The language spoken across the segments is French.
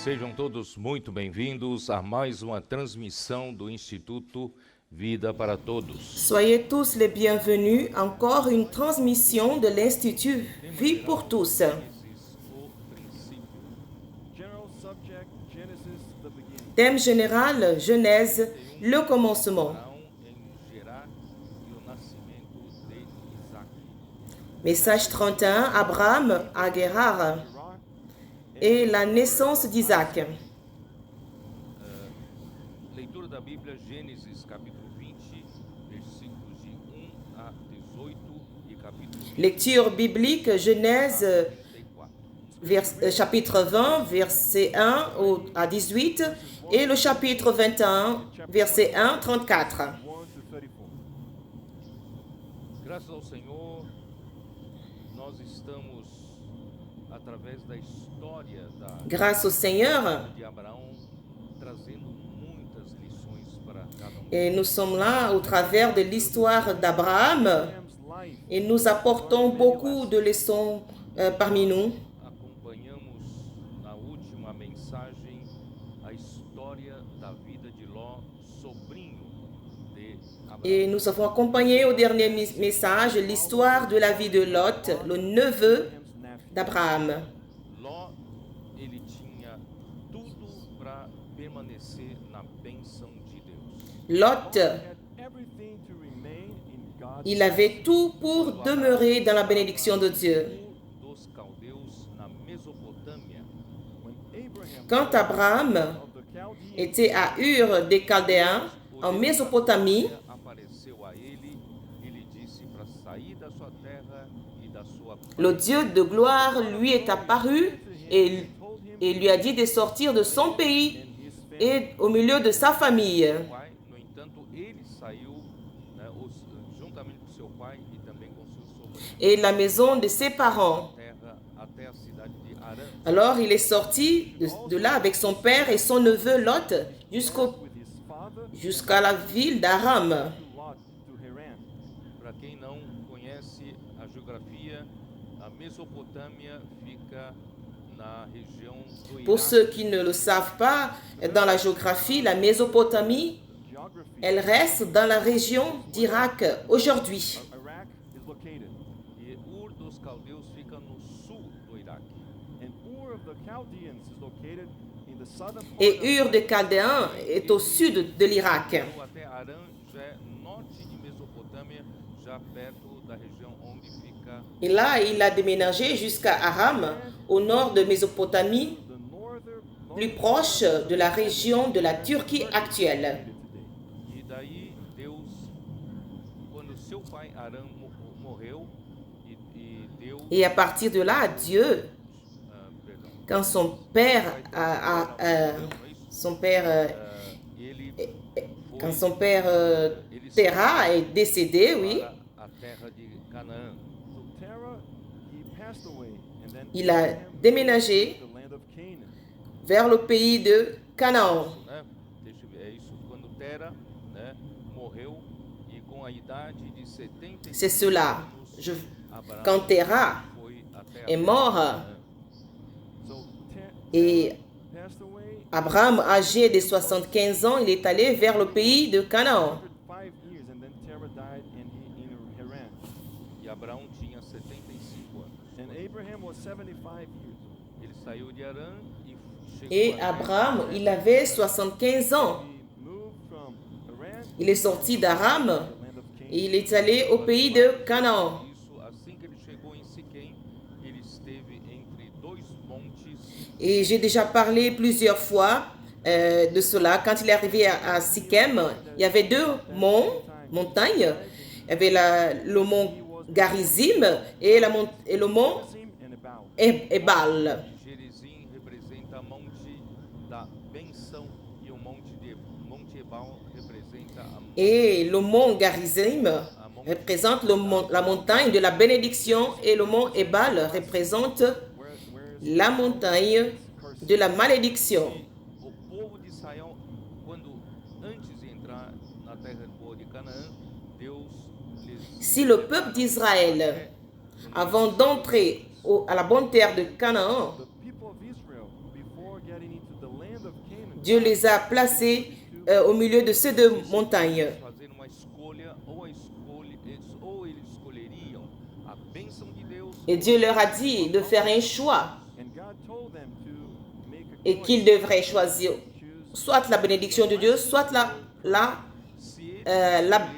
Sejam todos muito bem-vindos a mais uma transmissão do Instituto Vida para Todos. Soyez tous les bienvenus, encore une transmission de l'Institut Vie pour tous. Thème général, Genèse, le commencement. Message 31, Abraham à Guérar et la naissance d'Isaac. Leitura da Bíblia, Gênesis capítulo 20, versículos de 1 a 18 e capítulo 20, Lecture biblique, Genèse, 34. chapitre 20, verset 1 à 18, et le chapitre 21, verset 1, 34. Graças ao Senhor, nós estamos, através da história Grâce au Seigneur, de Abraão, trazendo muitas lições para cada um. et nous sommes là au travers de l'histoire d'Abraham et nous apportons beaucoup de leçons parmi nous. Acompanhamos na última mensagem a história da vida de Ló, sobrinho de Abraão. Et nous avons accompagné au dernier message l'histoire de la vie de Lot, le neveu d'Abraham. Ló, ele tinha tudo para permanecer na bênção de Deus. Lot, il avait tout pour demeurer dans la bénédiction de Dieu. Dos caldeus na Mesopotâmia, Quand Abraham était à Ur des Chaldéens, en Mésopotamie, apareceu a ele, ele disse para sair da sua terra e da sua le Dieu de gloire lui est apparu et lui a dit de sortir de son pays et au milieu de sa famille. pai. No entanto, ele saiu, né, juntamente com seu pai e também com seus sobrinhos, Et la maison de ses parents. terra até a cidade de Harã. Alors il est sorti de là avec son père et son neveu Lot jusqu'à la ville d'Aram. Para quem não conhece a geografia, a Mesopotâmia fica na região do Pour Iraque. ceux qui ne le savent pas, dans la géographie, la Mésopotamie, elle reste dans la région d'Irak aujourd'hui. E Ur dos Caldeus fica no sul do Iraque. Et Ur des Chaldéens est au sud de l'Irak. Ou até Harã já é norte de Mesopotâmia, já perto da região onde fica Et là, il a déménagé jusqu'à Aram, au nord de Mésopotamie, plus proche de la région de la Turquie actuelle. E daí Deus, quando seu pai Arã morreu, e Deus, Et à partir de là, Dieu, perdão, quand son père Terah est décédé, oui, para a terra de Canaã. il a déménagé vers le pays de Canaan. Né? Deixa eu ver, é isso. Quando Tera, né, morreu e com a idade de 75 C'est cela. anos, Abraão Quand Terah foi até a est terra mort de Canaã. et Abraham, âgé de 75 ans, il est allé vers le pays de Canaan. E Abraão tinha 75 anos. Ele saiu de Arã e chegou Et a Abraham, il avait 75 ans. Il est sorti d'Aram et il est allé au pays de Canaan. isso. Assim que ele chegou em Siquém, ele esteve entre dois montes. Et j'ai déjà parlé plusieurs fois de cela. Quand il est arrivé à Sichem, il y avait deux montagnes. Il y avait le mont Garizim et le mont Ebal. Gerizim representa monte da benção e o Monte Ebal representa Et le mont Garizim représente la montagne de la bénédiction et le mont Ebal représente la montagne de la malédiction. o povo de Israel, antes de entrar na terra boa de Canaã, Deus lhes Si le peuple d'Israël, avant d'entrer à la bonne terre de Canaan, Dieu les a placés au milieu de ces deux montagnes. fazer uma escolha, ou eles escolheriam a bênção de Deus, Et Dieu leur a dit de faire un choix And God told them to make a et qu'ils devraient choisir soit la bénédiction de Dieu, soit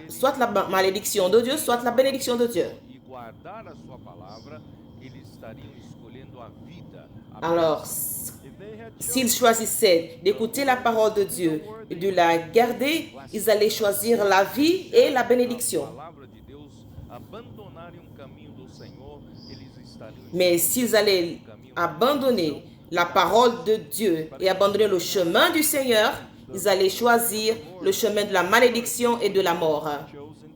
soit la malédiction de Dieu, soit la bénédiction de Dieu. e guardar a sua palavra, eles estariam escolhendo a vida. Alors, if they had s'ils choisissaient d'écouter la parole de Dieu et de la garder, ils allaient choisir la vie et la bénédiction. Palavra de Deus, abandonarem caminho do Senhor, eles estariam Mais s'ils allaient abandonner la parole de Dieu et abandonner le chemin du Seigneur, ils allaient choisir le chemin de la malédiction et de la mort. chosen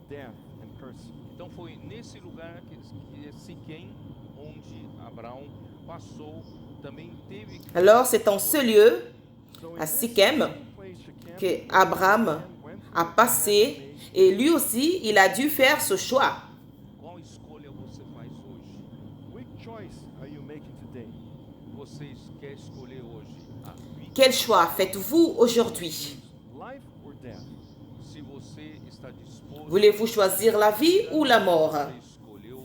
death and curse. Então foi nesse lugar que Siquém, onde Abraão passou, também teve que Alors, c'est en ce lieu, So à in this Sichem, same place Shechem que Abraham a passé et lui aussi, il a dû faire ce choix. qual escolha você faz hoje. which choice are you making today? Você quer escolher hoje a vida. Quel choix faites-vous aujourd'hui? Life or death? Se você está disposto, Voulez-vous choisir la vie ou la mort? você escolheu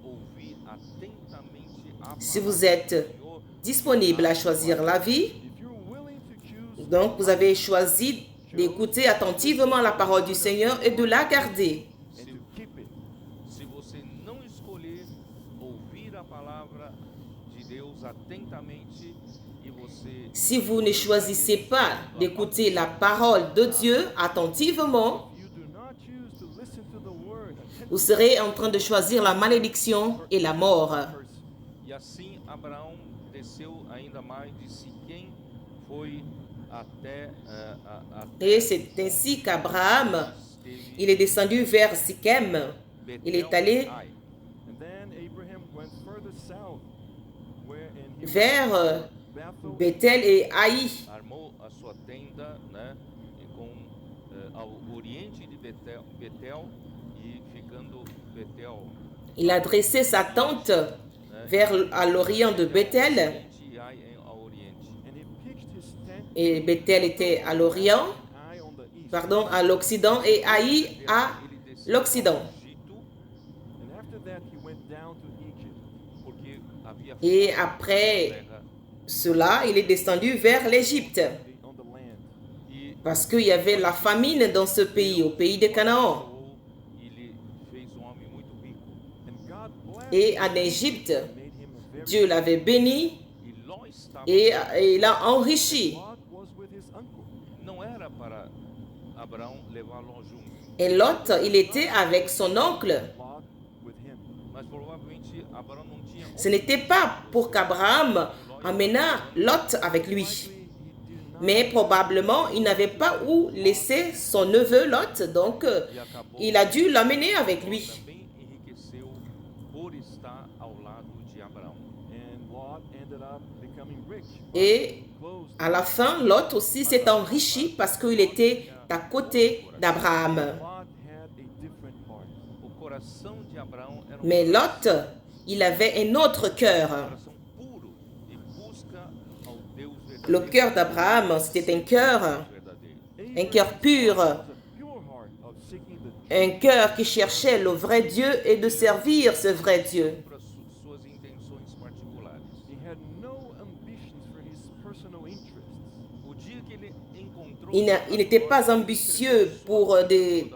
ouvir atentamente a Si palavra vous êtes do Senhor, disponible à choisir la vie, If you're willing to choose donc vous avez choisi d'écouter attentivement la parole du Seigneur et de la garder. and to keep it, se você não escolher ouvir a palavra de Deus atentamente e você Si vous ne choisissez pas d'écouter la parole de Dieu attentivement, you do not choose to listen to the word vous serez en train de choisir la malédiction et la mort. person. E assim Abraão desceu ainda mais de Siquém, foi até Et c'est ainsi qu'Abraham, il est descendu vers Sichem. Il est allé Ai. And then Abraham went further south, wherein he vers went to Bethel Bethel et Haï. Armou a sua tenda, né, ao oriente de Betel e ficando Betel Il a dressé sa tente vers à l'orient de Bethel. e Ai ao oriente. and he pitched his tent Et Bethel était à l'orient, high on the east. pardon, à l'occident et Haï à Ele desceu l'occident. ao Egito, And after that he went down to Egypt. porque havia Et fome na après terra, cela, il est descendu vers l'Égypte On the land. e parce qu'il y avait la famine dans ce pays, au pays de Canaan. ele fez homem muito rico. And God blessed Et him, en Égypte, made him a very Dieu l'avait béni E Ló estava et l'a enrichi. Lot was with his uncle. não era para Abraão levar Ló junto, Et Lot, il était avec son oncle. Lot with him. mas provavelmente Abraão não tinha Ce n'était pas pour qu'Abraham emmena Lot avec lui. He did not Mais probablement, il n'avait pas où laisser son neveu Lot, donc e acabou il a dû l'emmener avec lui. também enriqueceu por estar ao lado de Abraão. and Lot ended up becoming rich. Et Close. à la fin, Lot aussi s'est enrichi parce qu'il était à côté d'Abraham. Lot had a different heart. O coração de Abraão era Mais Lot, il avait un autre cœur. coração puro e busca ao Deus Le verdadeiro. cœur d'Abraham, c'était un cœur verdadeiro. un cœur pur, A pure heart of seeking the un cœur qui cherchait le vrai Dieu et de servir ce vrai Dieu. Para suas intenções particulares. He had no ambitions for his personal interests. O dia que ele encontrou Il n'était pas ambitieux pour des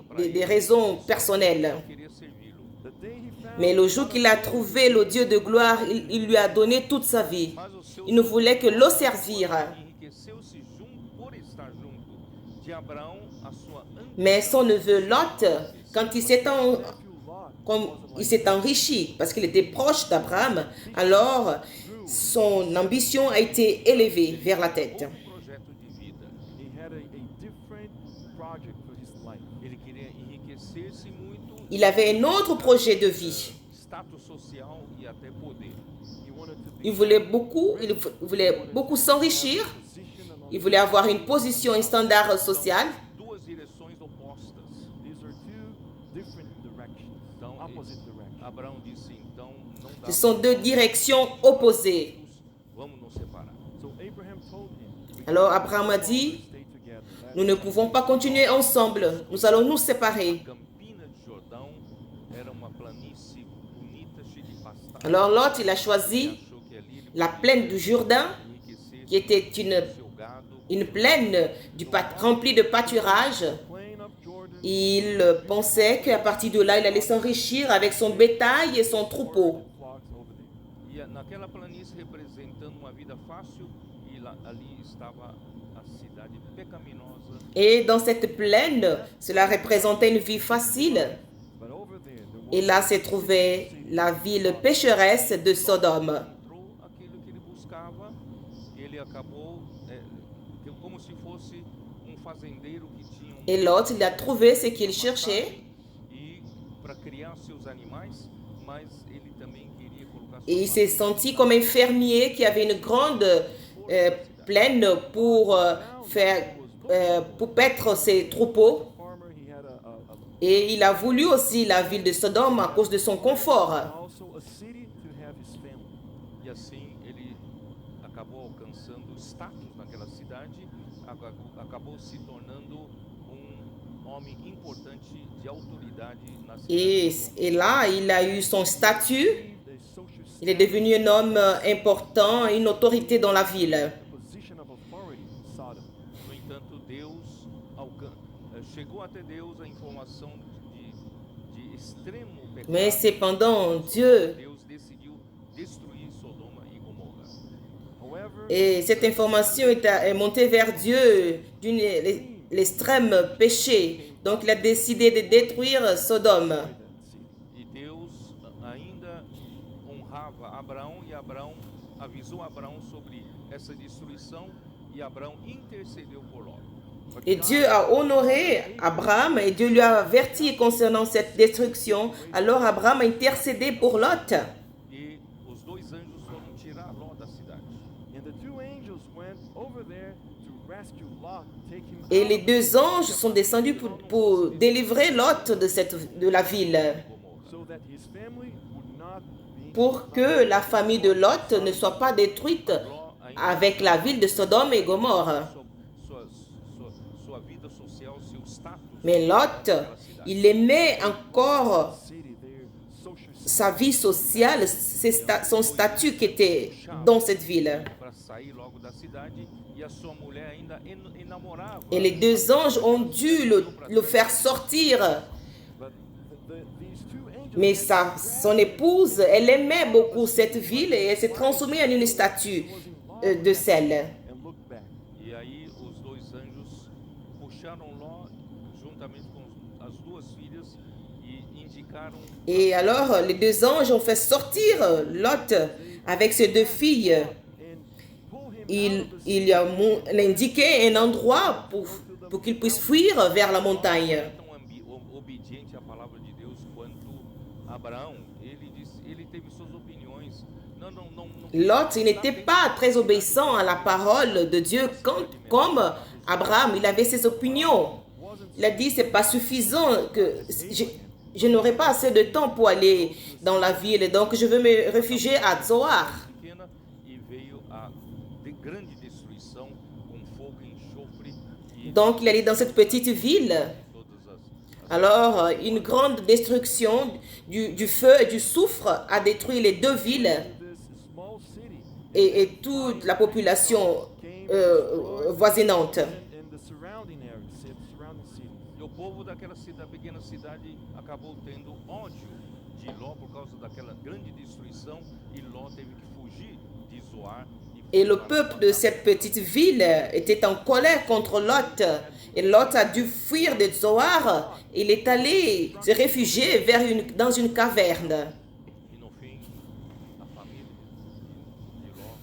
raisons personnelles. queria servi-lo. The day he found Mais le jour qu'il a trouvé le Dieu de gloire, il lui a donné toute sa vie. Mas o seu Il ne voulait que le servir. enriqueceu-se por estar junto de Abraão, a sua Mais son neveu Lot, quand il s'est nephew Lot comme il s'est enrichi parce qu'il était proche d'Abraham, alors son ambition a été élevée vers la tête. projeto de vida. he had a different project for his life. Ele queria enriquecer-se muito, Il avait un autre projet de vie. status social e até poder. He wanted to be Il voulait beaucoup s'enrichir. positioned among. Il voulait avoir une position, un standard social. Duas direções opostas. These are two different directions, Então, opposite directions. Abraão disse, então, não dá Ce sont deux directions opposées. vamos nos separar. So Abraham told him, Alors Abraham a dit, stay together. nous ne pouvons pas continuer ensemble, nous allons nous séparer. Campina de Jordão era uma planície bonita, cheia de pastagem. Alors Lot, il a choisi Achou que ali ele la plaine du Jourdain, enriquecesse qui était seu gado. une plaine remplie de pâturage. Plain of Jordan, Il pensait qu'à partir de là, il allait s'enrichir avec son bétail et son troupeau. flocks over there. Naquela planície representando uma vida fácil, e ali estava a cidade pecaminosa. Et dans cette plaine, cela représentait une vie facile. But over there, there Et là se trouvait la ville pécheresse de Sodome. Encontrou aquilo que ele buscava, ele acabou como se fosse fazendeiro que tinha Et Lot, il a trouvé ce qu'il cherchait. e para criar seus animais, mas ele também queria colocar Et il sua s'est senti comme un fermier qui avait une grande plaine pour paître ses troupeaux. farmer, he had Et il a voulu aussi la ville de Sodome à cause de son confort. also a city to have his family. E assim ele acabou alcançando status naquela cidade, acabou se tornando homem importante de autoridade na cidade. Et là, il a eu son statut. The social Il est devenu un homme important, une autorité dans la ville. position of authority in Sodom. No entanto, chegou até Deus a informação de extremo pecado. Mais cependant, Dieu, Deus decidiu destruir Sodoma e Gomorra. However, et cette information est montée vers Dieu l'extrême péché. Donc il a décidé de détruire Sodome. E Deus ainda honrava Abraão e Abraão avisou Abraão sobre essa destruição e Abraão intercedeu por Ló. Et Dieu a honoré Abraham et Dieu lui a averti concernant cette destruction. Alors Abraham a intercédé pour Lot. E os dois anjos foram tirar Ló da cidade. and the two angels went over there to rescue Lot, take him Et out les of deux anges sont descendus pour délivrer Lot de la ville, Gomorra. so that his family would not be pour que la famille de Lot ne soit pas détruite Ló ainda avec la ville de Sodome et Gomorre. sua vida social, seu status. Mais Lot, il aimait encore city there, social sa vie sociale, son statut qui était dans cette ville. Para sair logo da cidade e a sua mulher ainda enamorava. Et les deux anges ont dû le faire sortir. but these two angels Mais son épouse, elle aimait beaucoup cette ville et elle s'est transformée en une statue de sel. and looked back. E aí os dois anjos puxaram Ló juntamente com as duas filhas e indicaram Et alors, les deux anges ont fait sortir Lot avec ses deux filles. And pull him Il a indiqué un endroit pour qu'il puisse fuir vers la montagne. tão obediente à palavra de Deus quanto Abraão. Ele teve suas opiniões. Não. Lot, il n'était pas très obéissant à la parole de Dieu comme Abraham. Il avait ses opinions. Il a dit, c'est pas suffisant, que je n'aurai pas assez de temps pour aller dans la ville, donc je veux me réfugier à Zoar. pequena e veio a grande destruição com fogo e enxofre e Donc il allait dans cette petite ville. todas as Alors, une grande destruction du feu et du soufre a détruit les deux villes this small city et toute la population voisinante. and the surrounding area, surrounding city. E o povo daquela pequena cidade acabou tendo ódio de Ló por causa daquela grande destruição e Ló teve que fugir de Zoar Et le peuple de cette petite ville était en colère contre Lot. Et Lot a dû fuir de Zoar. Il est allé se réfugier dans une caverne. E no fim a família de Ló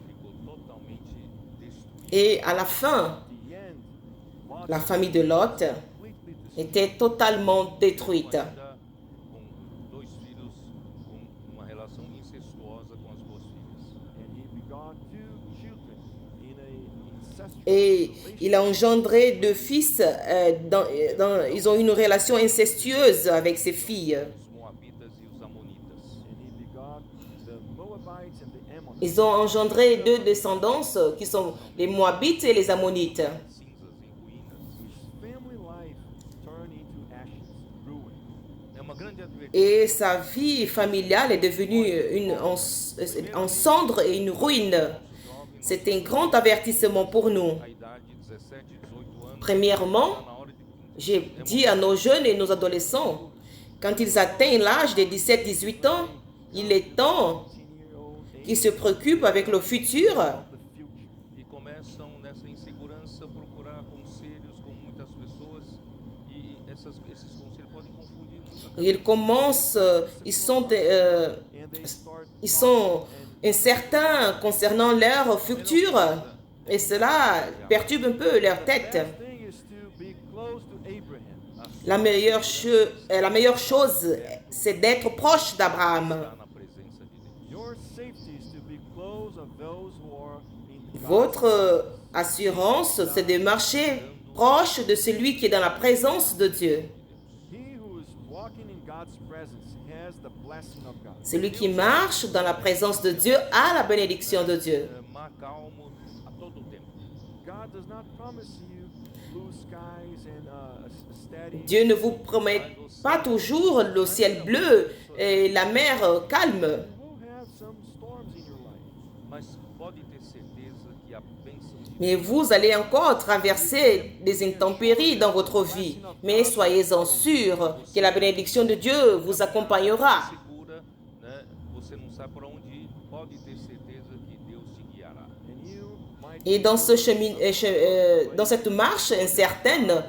ficou totalmente destruída. Et à la fin, The end, Lot la famille de Lot completely destroyed. était totalement détruite. Ainda com dois filhos com uma relação incestuosa com as duas filhas. And he begot two children in a incestuous Et il a engendré deux fils. Ils ont une relation incestueuse avec ses filles. Os Moabitas e os Amonitas. and he begot the Moabites and the Ammonites. Ils ont engendré deux descendances qui sont les Moabites et les Ammonites. cinzas, em ruínas. His family life turned into ashes, ruin. É uma grande advertência. Et sa vie familiale est devenue en cendre et une ruine. C'est un grand avertissement pour nous. A idade de 17, 18 anos. Premièrement, Está na hora de j'ai dit à nos jeunes et nos adolescents, quand ils atteignent l'âge de 17-18 ans, il est temps 18-year-old qu'ils se préoccupent avec le futur. the future. e começam nessa insegurança procurar conselhos com muitas pessoas e esses conselhos podem confundir muito. Ils commencent, And they start ils sont incertains concernant leur futur et cela perturbe un peu leur tête. best thing is to be close to Abraham. La meilleure chose, c'est d'être proche d'Abraham. Estar na presença de Deus. Your safety is to be close of those who are in God's Votre assurance, c'est de marcher proche de celui qui est dans la présence de Dieu. He who is walking in God's presence has the blessing of God. Celui qui marche dans la présence de Dieu a la bénédiction de Dieu. Mar calmo a todo o tempo. God does not promise you blue skies and a steady. Dieu ne vous promet pas toujours le ciel bleu et la mer calme. You will have some storms in your life. Mas pode ter certeza que a bênção de Mais vous allez encore traverser des intempéries dans votre vie. Mais soyez-en sûrs que la bénédiction de Dieu vous accompagnera. segura, né? Você não sabe para onde ir, pode ter certeza que Deus te guiará. And you might Et dans dans cette marche incertaine,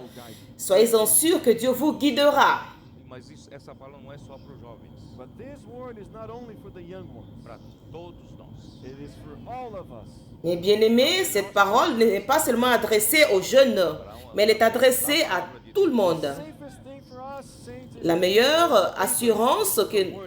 soyez-en sûrs que Dieu vous guidera. Mas essa palavra não é só para os jovens, But this word is not only for the young ones. para todos nós. It is for all of us. Mes bien-aimés, cette parole n'est pas seulement adressée aux jeunes, mais elle est adressée à tout le monde. Safest thing for us, saints, is La meilleure assurance,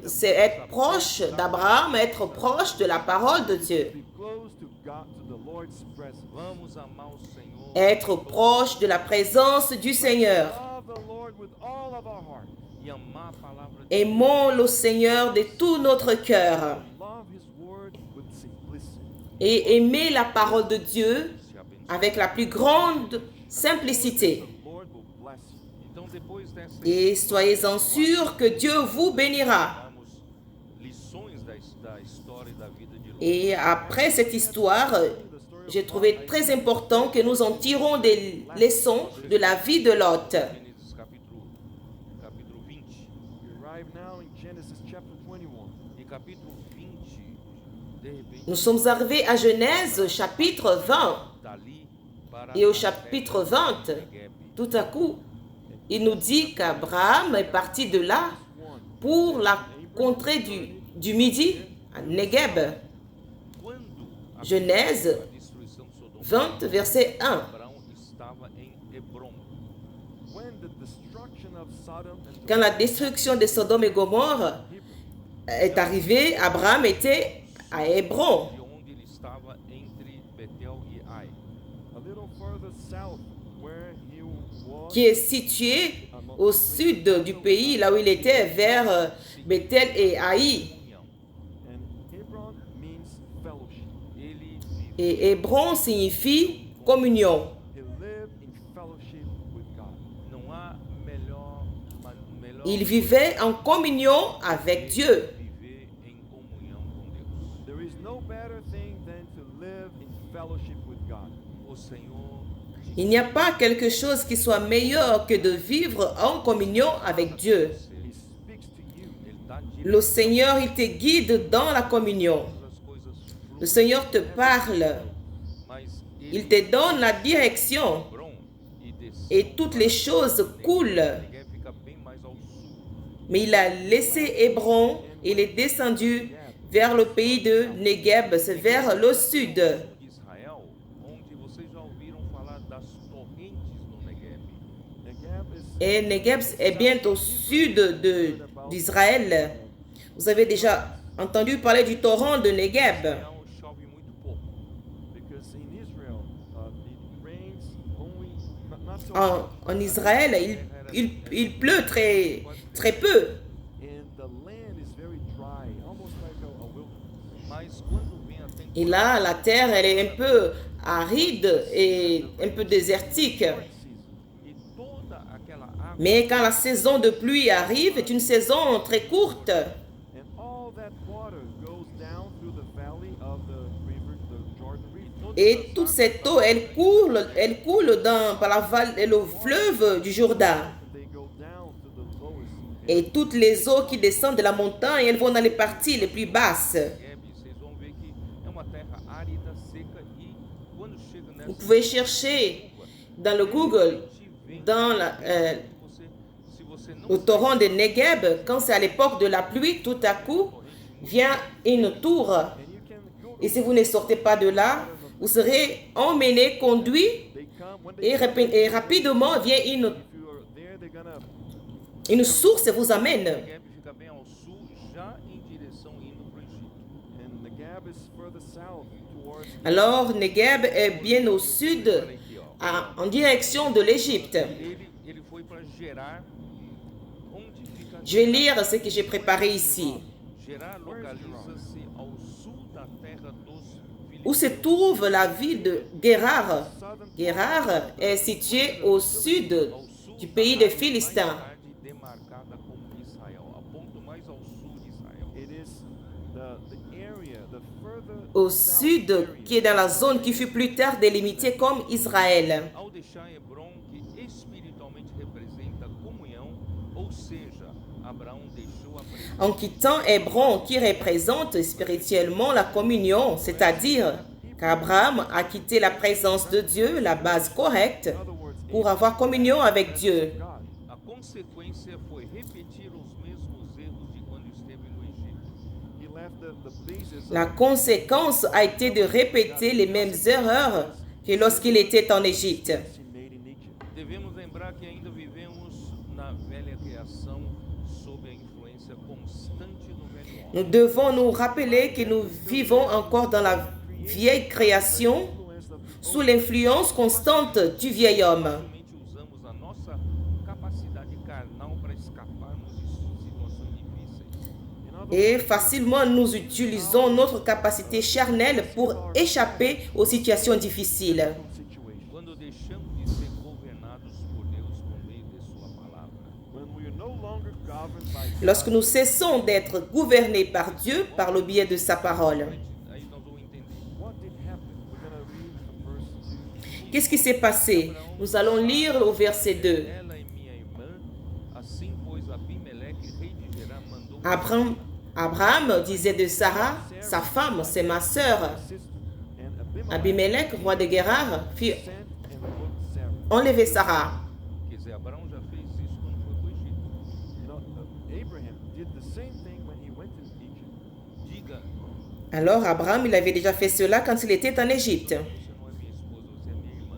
c'est être proche d'Abraham, être proche de la parole de Dieu. to be close to God, to the Lord's presence. Vamos amar o Senhor Être proche de la présence du Seigneur. Love the Lord with all of our heart. e amar a palavra de Aimons le Seigneur de tout notre cœur Love His word with simplicity. et aimer la parole de Dieu se abençoar. avec la plus grande simplicité. The Lord will bless you. Então, depois dessa Et soyez-en sûrs que Dieu vous bénira. damos lições da história e da vida de Lot. Et après cette histoire, j'ai trouvé très important que nous en tirons des leçons de la vie de Lot. Gênesis capítulo 20. We arrive now in Genesis chapter 21. E capítulo 20, de repente, Nous sommes arrivés à Genèse chapitre 20. dali para Et au a chapitre terra 20, de Negueb. tout à coup, il nous dit qu'Abraham est parti de là pour la contrée du Midi, à Negueb. Quando a Genèse a destruição de Sodoma, 20, verset 1. Abraão estava em Hebron. When the destruction of Sodom and Quand la destruction de Sodome et Gomorre est arrivée, Abraham était à Hébron, De onde ele estava entre Betel e Ai. a little further south where he was, qui est situé au sud du pays, là où il était, vers Bethel et Haï. União. and Hebron means fellowship. Ele Et Hébron signifie communion. He lived in fellowship with God. não há melhor Il vivait en communion avec Dieu. viver em comunhão com Deus. There is no better thing than to live in fellowship with God. O Senhor Il n'y a pas quelque chose qui soit meilleur que de vivre en communion avec Dieu. He speaks to you. ele dá Le Seigneur, il te guide dans la communion. as coisas Le Seigneur te parle. mas Il te donne la direction. Hebron e desceu. Et toutes les choses coulent. Negueb fica bem mais ao sul. Mais il a laissé Hébron et il est descendu vers le pays de Negueb, c'est vers le sud. Israel, onde vocês já ouviram falar das torrentes do Negueb. Negeb is Et Negueb est bien au sud d'Israël. Vous avez déjà entendu parler du torrent de Negueb. Israel chove muito pouco. because in Israel it rains only not so En Israël, il pleut très peu. and the land is very dry, almost like a wilderness. Mas quando vem a Et là, la terre, elle est un peu aride et un peu désertique. E toda aquela água Mais quand la saison de pluie arrive, c'est une saison très courte. and all that water goes down through the valley of the river, the Jordan River. Et toute cette eau, elle coule par le fleuve du Jourdain. They go down to the lowest. Et toutes les eaux qui descendent de la montagne, elles vont dans les parties les plus basses. Negueb, vocês vão ver que é uma terra árida, seca e quando chega nessa Vous pouvez chercher dans le Google, dans se você não le torrent de Negev, quand c'est à l'époque de la pluie, tout à coup, vient une tour. And you can go. Et si vous ne sortez pas de là, vous serez emmené, conduit, They come when they et rapidement vient if you are there, they're gonna. une source et vous amène. Negueb fica bem ao sul, já em direção indo para o Egito. And the Gab is further south towards. Alors Negev est bien au sud, en direction de l'Égypte. Ele foi para Gerar, onde fica Je vais lire ce que j'ai préparé ici. Gerar localiza-se ao sul da terra dos Où se filisteus. trouve la ville de Guérar. Guérar est située au sud du pays des Philistins. Mais tarde demarcada como Israel, a ponto mais ao sul de Israel. It is the area, the further Au south sud, area. qui est dans la zone qui fut plus tard délimitée comme Israël. Ao deixar Hebron, que espiritualmente representa comunhão, ou seja, Abraão deixou a presença En quittant Hébron, qui représente spirituellement la communion, c'est-à-dire qu'Abraham a quitté la présence de Dieu, la base correcte, In other words, pour avoir communion avec Dieu. God. A consequência foi repetir os mesmos erros de quando esteve no Egito. He left the basis La of conséquence a été de répéter les mêmes erreurs que lorsqu'il était en Égypte. he made in Egypt. Devemos lembrar que ainda vivemos na velha criação sob a influência constante do velho homem. Nous devons nous rappeler que nous vivons encore dans la vieille création Influence of sous l'influence constante du vieil homme. Facilmente usamos a nossa capacidade carnal para escaparmos de situações difíceis. in other Et facilement, nous utilisons notre capacité charnelle pour échapper aux situations difficiles. situation. Quando deixamos de ser governados por Deus por meio de sua palavra. When we are no longer governed by Lorsque nous cessons d'être gouvernés par Dieu par le biais de sa parole. Aí nós vamos entender. what did happen. We're going to read from verse 2. Qu'est-ce qui s'est passé? Nous allons lire au verset 2. Ela é minha irmã, assim pois Abimeleque, rei de Gerar, mandou Abraham disait de Sarah, sa femme, c'est ma sœur. Sister and Abimelech, roi de Guérar, fit sent and put Sarah. enlever Sarah. Quer dizer, Abraão já fez isso quando foi para o Egito. You know, Abraham did the same thing when he went to Egypt. Diga, Alors Abraham, il avait déjà fait cela quand il était en Égypte. você não é minha esposa, você é minha irmã.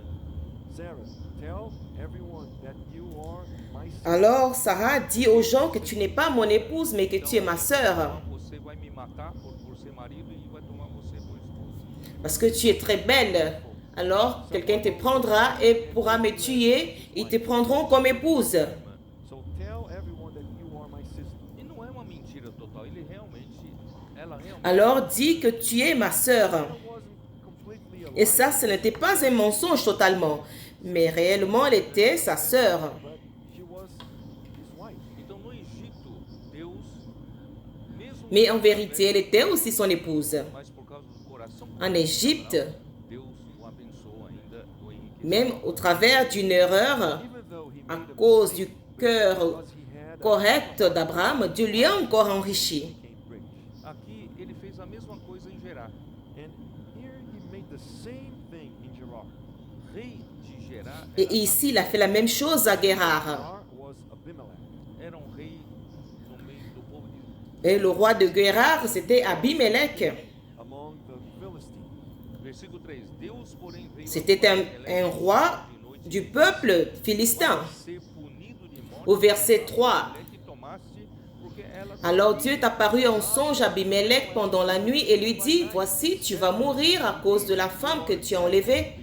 Sarah, tell everyone that you are my sister. Alors Sarah dit aux gens que tu n'es pas mon épouse, mais que tu es ma sœur. Você vai me matar por ser marido e vai tomar você por esposa. Parce que tu es très belle. Alors quelqu'un te prendra et pourra me tuer. Ils te prendront comme épouse. So tell everyone that you are my sister. E não é uma mentira total, ela realmente Alors dis que tu es ma sœur. It wasn't completely a Et ça, ce n'était pas un mensonge totalement. Mais réellement, elle était sa sœur. but she was his wife. Então no Egito, Deus, mesmo Mais en vérité, elle était aussi son épouse. mas por causa do coração En Égypte, Deus o abençoou ainda, o enriqueceu. même au travers d'une erreur, Even though he à made a cause mistake, du cœur because he had a correct d'Abraham, Dieu lui a encore enrichi. became rich. Aqui ele fez a mesma coisa em Gerar. And here he made the same thing in Gerar. Rei de Gerar Et ici, il a fait la même chose à Guérar. Gerar was Abimelech. era rei no meio do povo de Et le roi de Guérar, c'était Abimelech. Among the Philistines. Versículo 3. Deus, porém, veio C'était un roi du peuple philistin. ser punido de morte Au verset 3, que tomaste, porque ela alors Dieu t'apparut en songe à Abimelech pendant la nuit et lui dit, voici, tu vas mourir à cause de la femme que tu as enlevée,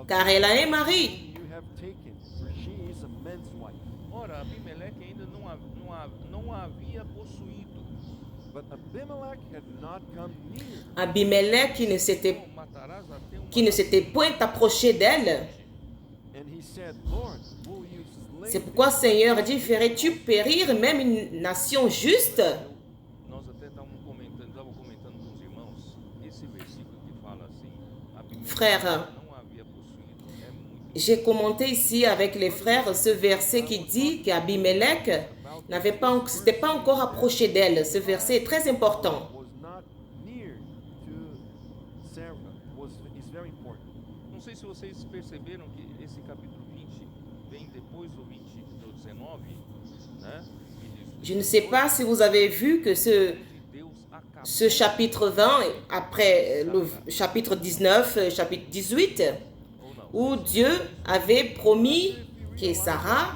car elle a un mari. You have taken, for she is a man's wife. Ora, Abimeleque ainda não a havia possuído, But Abimelech had not come near. Abimelech matarás até qui ne s'était point approché d'elle. And he said, Lord, will you slay C'est pourquoi Seigneur dit, ferais-tu périr même une nation juste? Nós até estava comentando com os irmãos, esse versículo que fala assim, Abimeleque Frère, não havia possuído, é muito j'ai commenté ici avec les frères ce verset qui dit qu'Abimelech s'était pas encore approché d'elle. Ce verset est très important. was not near to Sarah is very important. Não sei se vocês perceberam que esse capítulo 20 vem depois do 20, do 19, né? Que diz, Je ne sais pas si vous avez vu que de Deus acabou ce chapitre 20, après le chapitre 19, chapitre 18, ou não. où Dieu avait promis que Sarah,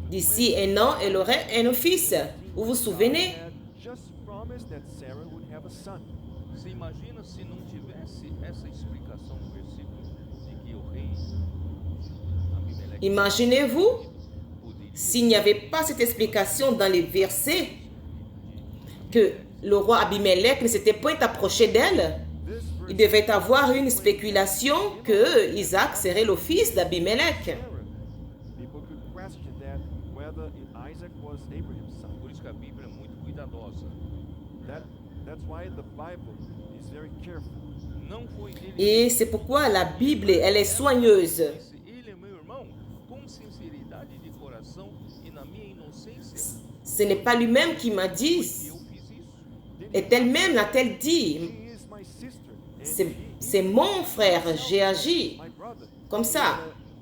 d'ici un an, elle aurait un fils. Vous vous souvenez? Had just promised that Sarah would have a son. Você imagina se não tivesse essa explicação no versículo de que o rei Abimeleque Imaginez-vous poderia s'il n'y avait pas cette explication dans les versets que le roi Abimelech ne s'était point approché d'elle. This Il verse devait avoir une spéculation que Isaac serait le fils d'Abimelech. Sarah. People could question that whether Isaac was Abraham's son. Por isso que a Bíblia é muito cuidadosa. That's why the Bible is very careful. Não foi ele Et c'est pourquoi la Bible, elle est soigneuse. que disse, ele é meu irmão, com sinceridade de coração e na minha inocência, Ce n'est pas lui-même qui m'a que dit. eu fiz isso. Et elle-même l'a-t-elle dit. He is my sister. And C'est mon frère, j'ai agi my brother. comme ça.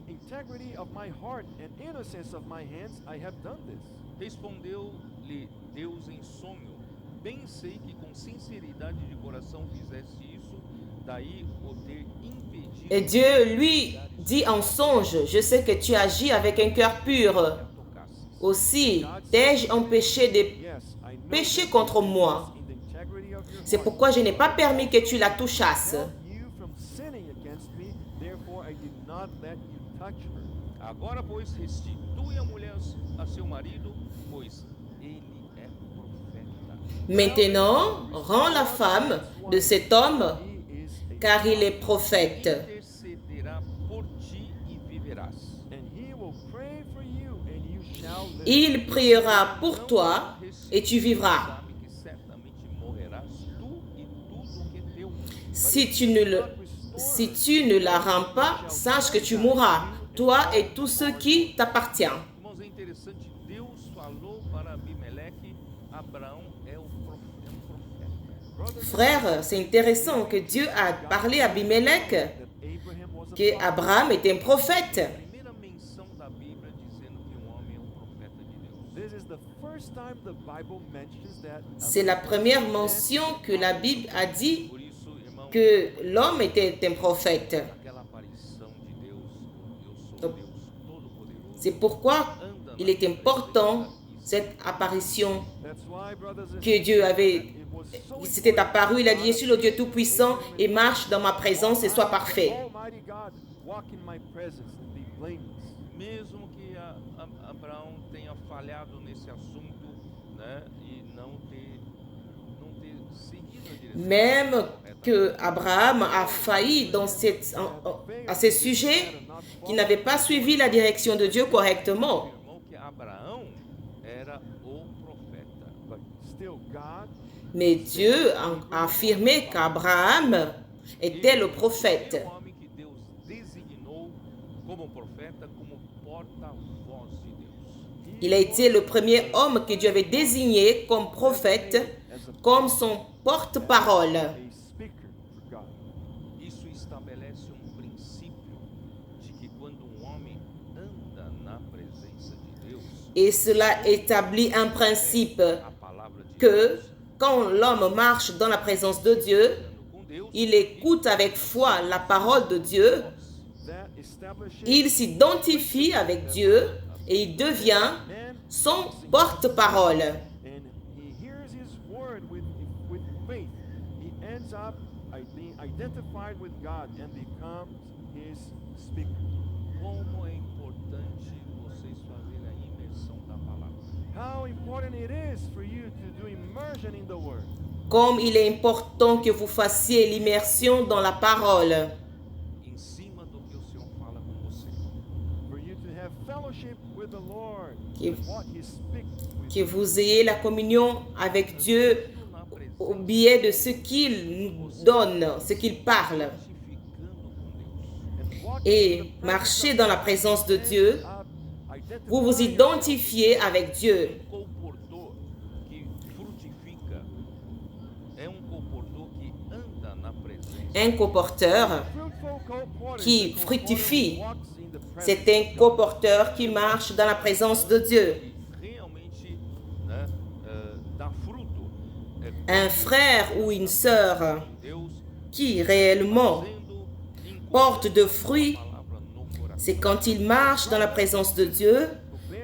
In the integrity of my heart and innocence of my hands, I have done this. Respondeu-lhe Deus em sonho: bem sei que com sinceridade de coração fizeste isso, daí o ter impedido Et Dieu lui dit en songe, je sais que tu agis avec un cœur pur. que a tocasses. Aussi, t'ai-je empêché de Yes, I know pécher that contre it moi. was in the integrity of your C'est heart. pourquoi je n'ai pas permis que tu la touchasses. Kept you from sinning against me, therefore I did not let you touch her. Agora, pois, restitui a mulher a seu marido, pois ele é profeta. Maintenant, rends la femme de cet homme, He is a car il est prophète. Intercederá por ti e viverás. and he will pray for you, and you shall live. Il priera pour toi et tu vivras. Sabe que certamente morrerás tu e tudo que é teu. Si tu ne la rends pas, sache que tu mourras, toi et tout ce qui t'appartient. Irmãos, é interessante, Deus falou para Abimeleque, Abraão é um profeta. Frère, c'est intéressant que Dieu a parlé à Abimelech That Abraham was a que Abraham était un prophète. A primeira menção da Bíblia dizendo que um homem é um profeta de Deus. This is the first time the Bible mentions that. C'est la première mention que la Bible a dit Por isso, irmão, que l'homme était un prophète. aquela aparição de Deus, eu sou Deus Todo-Poderoso, C'est pourquoi il est important, cette apparition That's why, brothers and que Dieu avait, it was so il s'était apparu, il a dit, je suis le Dieu Tout-Puissant et marche dans ma présence et sois parfait. Almighty God, walk in my presence and be blameless. mesmo que Abraão tenha falhado nesse assunto, né, e não ter seguido a direção Même correta. que Abraham a failli dans à ce sujet, qu'il n'avait pas suivi la direction de Dieu correctement. Irmão, que Abraão era o profeta. But still, God Mais Dieu a affirmé qu'Abraham était le prophète. O homem que Deus designou como profeta, como porta-voz de Deus. Il a été le premier homme que Dieu avait désigné comme prophète, comme son porte-parole. a speaker for God. Isso estabelece princípio de que quando homem anda na presença de Deus, Et cela établit un principe a palavra de que Deus, quand l'homme marche dans la présence de Dieu, andando com Deus, il écoute avec foi la parole de Dieu, That establishes il s'identifie avec Dieu et il devient man, son porte-parole. and he hears his word with faith. He ends up being identified with God and becomes his speaker. como é importante vocês fazerem a imersão da palavra. How important important it is for you to do immersion in the Word. Comme il est important que vous fassiez l'immersion dans la parole, em cima do que o Senhor fala com você. For you to have fellowship with the Lord, Que- with what He speaks with que vous ayez la communion avec Dieu Na au presença, biais de ce qu'il nous donne, ce qu'il parle, identificando com Deus. and walking in et the presence marcher of dans la God, présence de Dieu. identifying Vous vous yourself identifiez avec Dieu. Comportor que frutifica é comportor que anda na presença. Un comporteur, Fruitful co-porter qui is a fructifie. co-porter who walks in the presence c'est un of God. comporteur qui marche dans la présence de Dieu. Que realmente, né, dá fruto. Un frère ou une sœur Deus qui réellement fazendo porte de fruits, a palavra no coração. c'est quand il marche dans la présence de Dieu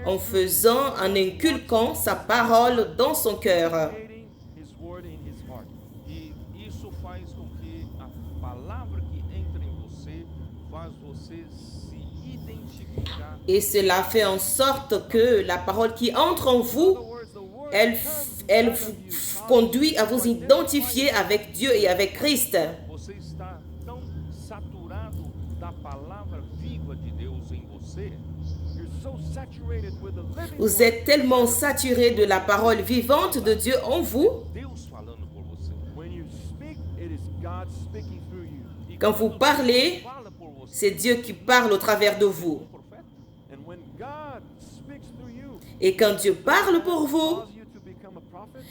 en faisant, en inculquant sa parole dans son cœur. Creating His word in his heart. E isso faz com que a palavra que entra em você faz você se identificar. Et cela fait en sorte que la parole qui entre en In vous, other words, the word elle, comes elle out vous of you. conduit à vous identifier avec Dieu et avec Christ. Você está tão saturado da palavra viva de Deus em você, You're so saturated with the living Vous êtes tellement saturé de la parole vivante de Dieu en vous. Deus falando por você. When you speak, it is God speaking through you. E Quand vous quando parlez, Deus fala por você, c'est Dieu qui parle au travers de vous. um profeta, And when God speaks through you, Et quand Dieu parle pour vous, calls you to become a prophet,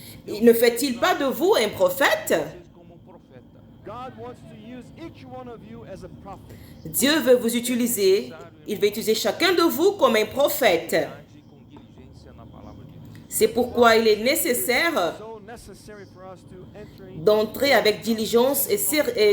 ne fait-il pas de vous un prophète? vocês como profeta. God wants to use each one of you as a prophet. Dieu veut vous utiliser. Il veut utiliser chacun de vous comme un prophète. Age com diligência na palavra de Deus. C'est pourquoi il est nécessaire So necessary for us to enter into d'entrer avec diligence et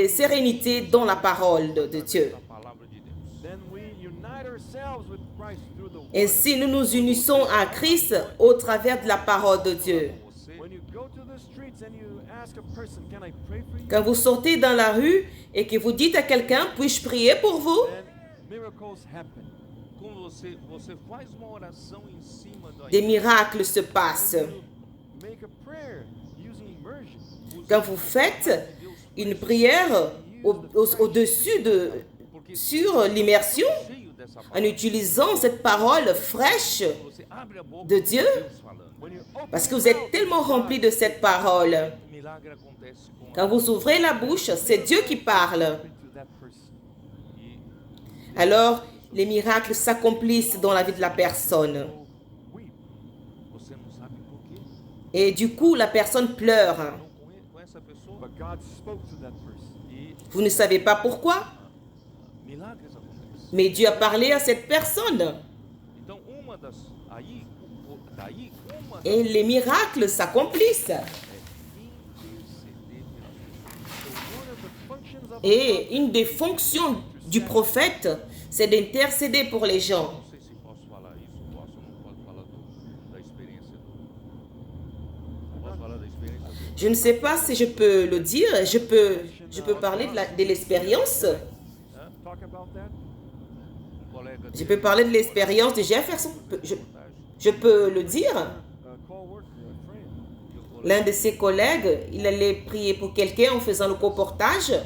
sérénité dans la parole de Dieu. Da palavra de Deus. then we unite ourselves with Christ through the word. Ainsi, nous nous unissons à Christ au travers de la parole de Dieu. Você When you go to the streets and you ask a person, can I pray for you? Quand vous sortez dans la rue et que vous dites à quelqu'un, puis-je prier pour vous? Then miracles happen. quando você faz uma oração em cima da Des miracles se passent. Make a prayer using immersion. Quand vous faites une prière au-dessus sur l'immersion, cheio dessa en palavra. utilisant cette parole fraîche Você abre a boca de com Dieu, Deus falando. When you open parce que your vous êtes mouth, tellement rempli de cette parole. O milagre acontece com Quand vous ouvrez la bouche, c'est Dieu qui parle. open to that person. e Alors, les miracles s'accomplissent dans la vie de la personne. Weep. você não sabe por quê. Et du coup, la personne pleure. Não com essa pessoa But God spoke to that person. e Vous ne savez pas pourquoi, milagres acontecem. mais Dieu a parlé à cette personne. Então uma das aí daí uma das Et les miracles s'accomplissent. interceder pela So one of the functions of a Et une des fonctions du prophète, c'est d'intercéder pour les gens. Não sei se posso falar isso, posso ou não posso falar da experiência posso falar da experiência do Je ne sais pas si je peux le dire. Je peux parler de l'expérience. talk about that. colega Je peux parler de l'expérience de Jefferson. Je peux le dire. A co-worker, a friend. L'un de ses collègues, il allait prier pour quelqu'un en faisant le colportage. porque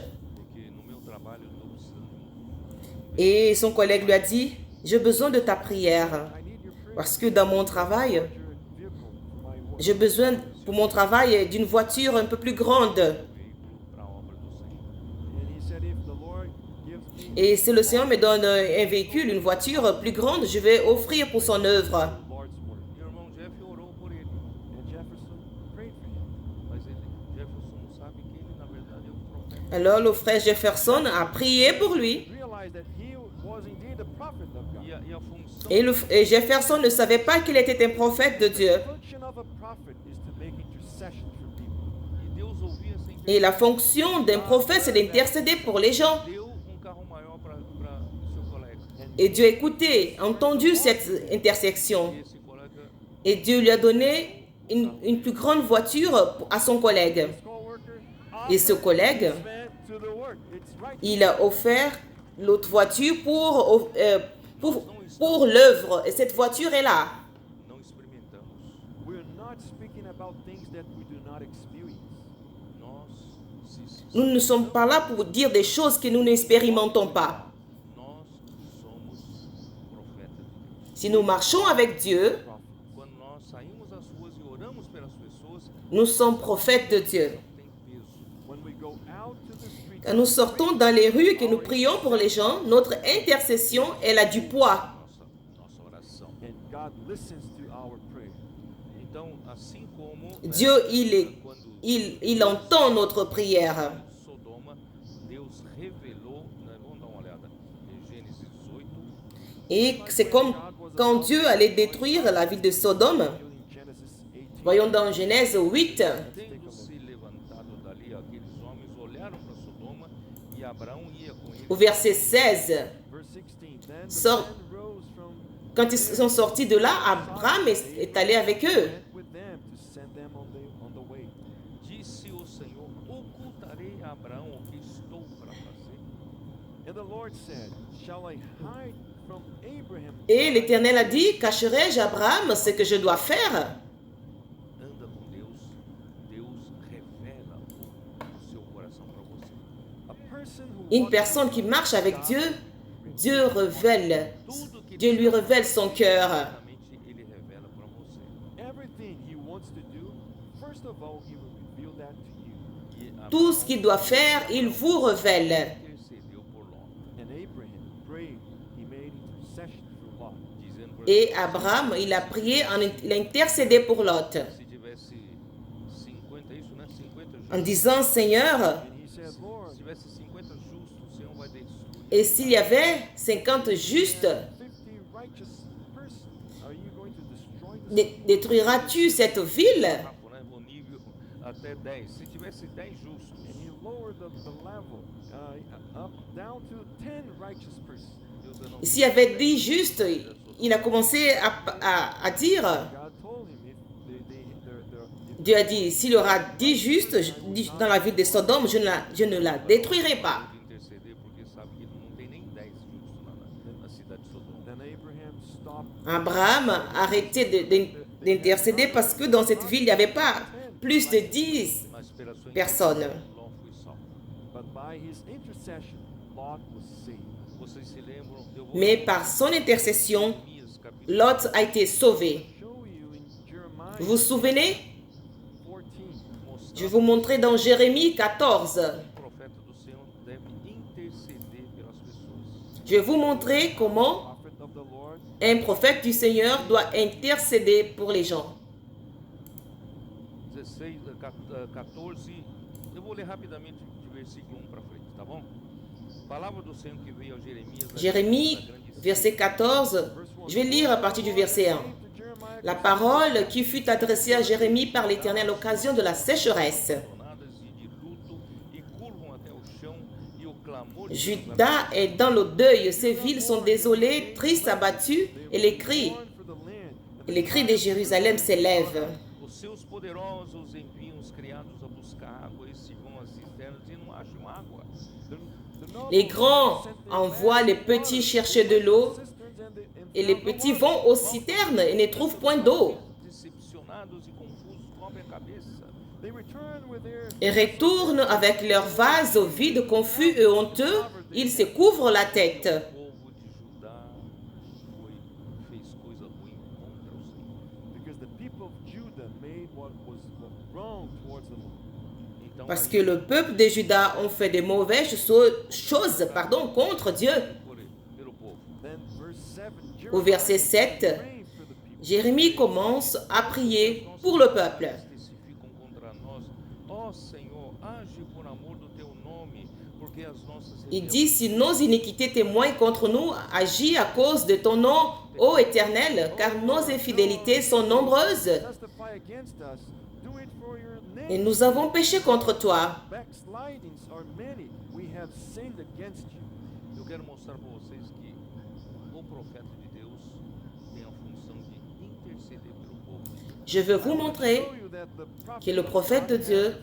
no meu trabalho eu estou precisando Et son collègue lui a dit, j'ai besoin de ta prière. I need your prayer. Parce que dans mon travail, Your vehicle for my work. j'ai besoin pour mon travail d'une voiture un peu plus grande. para a obra do Senhor. And he said, if the Lord gives me Et si le Seigneur me donne un véhicule, une voiture plus grande, je vais offrir pour son œuvre. the Lord's work. E o irmão Jeff orou por ele, And Jefferson prayed for him. mas Jefferson não sabe que ele na verdade é profeta. Alors le frère Jefferson a prié pour lui. Realized that he was indeed a prophet of God. E a função Et Jefferson ne savait pas qu'il était un prophète de Dieu. The function of a prophet is to make intercession for people. e Deus ouvia essa intercessão. Et la fonction d'un prophète, c'est d'intercéder pour les gens. Deu carro maior para o seu colega. Et Dieu a écouté, entendu cette intersection. E esse colega Et Dieu lui a donné une plus grande voiture à son collègue. Co-worker Et ce collègue, spent to the work. It's right. il a offert l'autre voiture pour l'œuvre. Et cette voiture est là. não experimentamos. We're Nous ne sommes pas là pour dire des choses que nous n'expérimentons pas. Nós somos profetas de Deus. Si nous marchons avec Dieu, Quando nós saímos às ruas e oramos pelas pessoas, nous sommes prophètes de Dieu. tem peso. When we go out to the street, Quand nous sortons dans les rues et que nous prions pour les gens, notre intercession, elle a du poids. Nossa oração. and God listens to our prayer. Então, assim como Dieu, quando il entend notre prière. Sodoma, Deus revelou, né, vamos dar uma olhada em Gênesis 18, Et c'est comme quand Dieu allait détruire la ville de Sodome. In Genesis 18, Voyons dans Genèse 8, tendo se levantado dali aqueles homens olharam para Sodoma e Abraão ia com eles. au verset 16. verse 16, then the Sort- man rose from Quand ils sont sortis de là, Abraham est allé avec eux. went with them to send them on the way. Disse o Senhor: ocultarei a Abraão o que estou para fazer. And the Lord said, shall I hide from Abraham? Et l'Éternel a dit, cacherai-je à Abraham ce que je dois faire? Anda com Deus, Deus revela o seu coração para você. A person who Une walks personne qui marche avec Dieu, Dieu lui révèle son cœur. Certamente ele revela para você. everything he wants to do, first of all, he will reveal that to you. E Tout ce qu'il doit faire, il vous révèle. intercedeu por Ló, And Abraham prayed, he made intercession for Lot. dizendo para Et Abraham, il a prié, il a intercédé pour Lot, se tivesse 50, isso, né? 50 en justos. disant, Seigneur, And he said, Se Lord, tivesse 50 justos, o Senhor vai destruir. et s'il y avait 50 justes, 50 righteous person, are you going to destroy this? détruiras-tu cette ville? Papo, né? O nível até 10. Se tivesse 10 justos, And he lowered the level up down to 10 righteous persons. Deus não S'il y avait 10 justes, il a commencé à dire, God told him if Dieu a dit, s'il y aura 10 justes dans la ville de Sodome, je ne la détruirai pas. pode interceder porque sabe que não tem nem 10 justos na cidade de Sodoma. then Abraham stopped. Abraham a arrêté d'intercéder parce que dans cette ville, il n'y avait pas plus de 10 Mas pela sua personnes. intercessão, Ló foi salvo. But by his intercession, Lot was saved. Vocês se lembram? Eu vou Mais par son intercession, Jeremias, capítulo Lot a été sauvé. Show you in Jeremiah Vous vous souvenez? 14. Je vais vous montrer dans Jérémie 14. o profeta do Senhor deve interceder pelas pessoas. Je vais vous montrer comment Prophet of the Lord, un prophète du Seigneur doit intercéder pour les gens. 16, 14, eu vou ler rapidamente de versículo 1 para frente, tá bom? Palavra do Senhor que veio a Jeremias. Jérémie, verset 14. Je vais lire à partir du verset 1. La parole qui fut adressée à Jérémie par l'Éternel à l'occasion de la sécheresse. Juda est dans le deuil, ses villes sont désolées, tristes, abattues, et les cris de Jérusalem s'élèvent. Os seus poderosos enviam os criados a buscar água, esses vão às cisternas e não acham água. Les grands envoient les petits chercher de l'eau, et les petits vont aux citernes et ne trouvent point d'eau. Decepcionados e confusos cobrem a cabeça. They return with their Et retournent avec leurs vases vides, confus et honteux, ils se couvrent la tête. O povo de Judá fez coisa ruim contra o Senhor. because the people of Judah made what was wrong towards the Lord. Então, Parce que le peuple de Juda ont fait des mauvaises choses contre Dieu. pelo povo. Then verse 7, Au verset 7, praying for the people. Jérémie commence à prier pour le peuple. Testificam contra nós, ó Senhor, age por amor do teu nome, porque as nossas Il dit, si nos iniquités témoignent contre nous, agis à cause de ton nom, ô Éternel, car nos infidélités sont nombreuses Testify against us, do it for your et name. nous avons péché contre toi. Backslidings are many. We have sinned against you. Eu quero mostrar para vocês que o profeta de Deus tem a função de interceder pelo povo. Je veux vous montrer que le prophète de Dieu,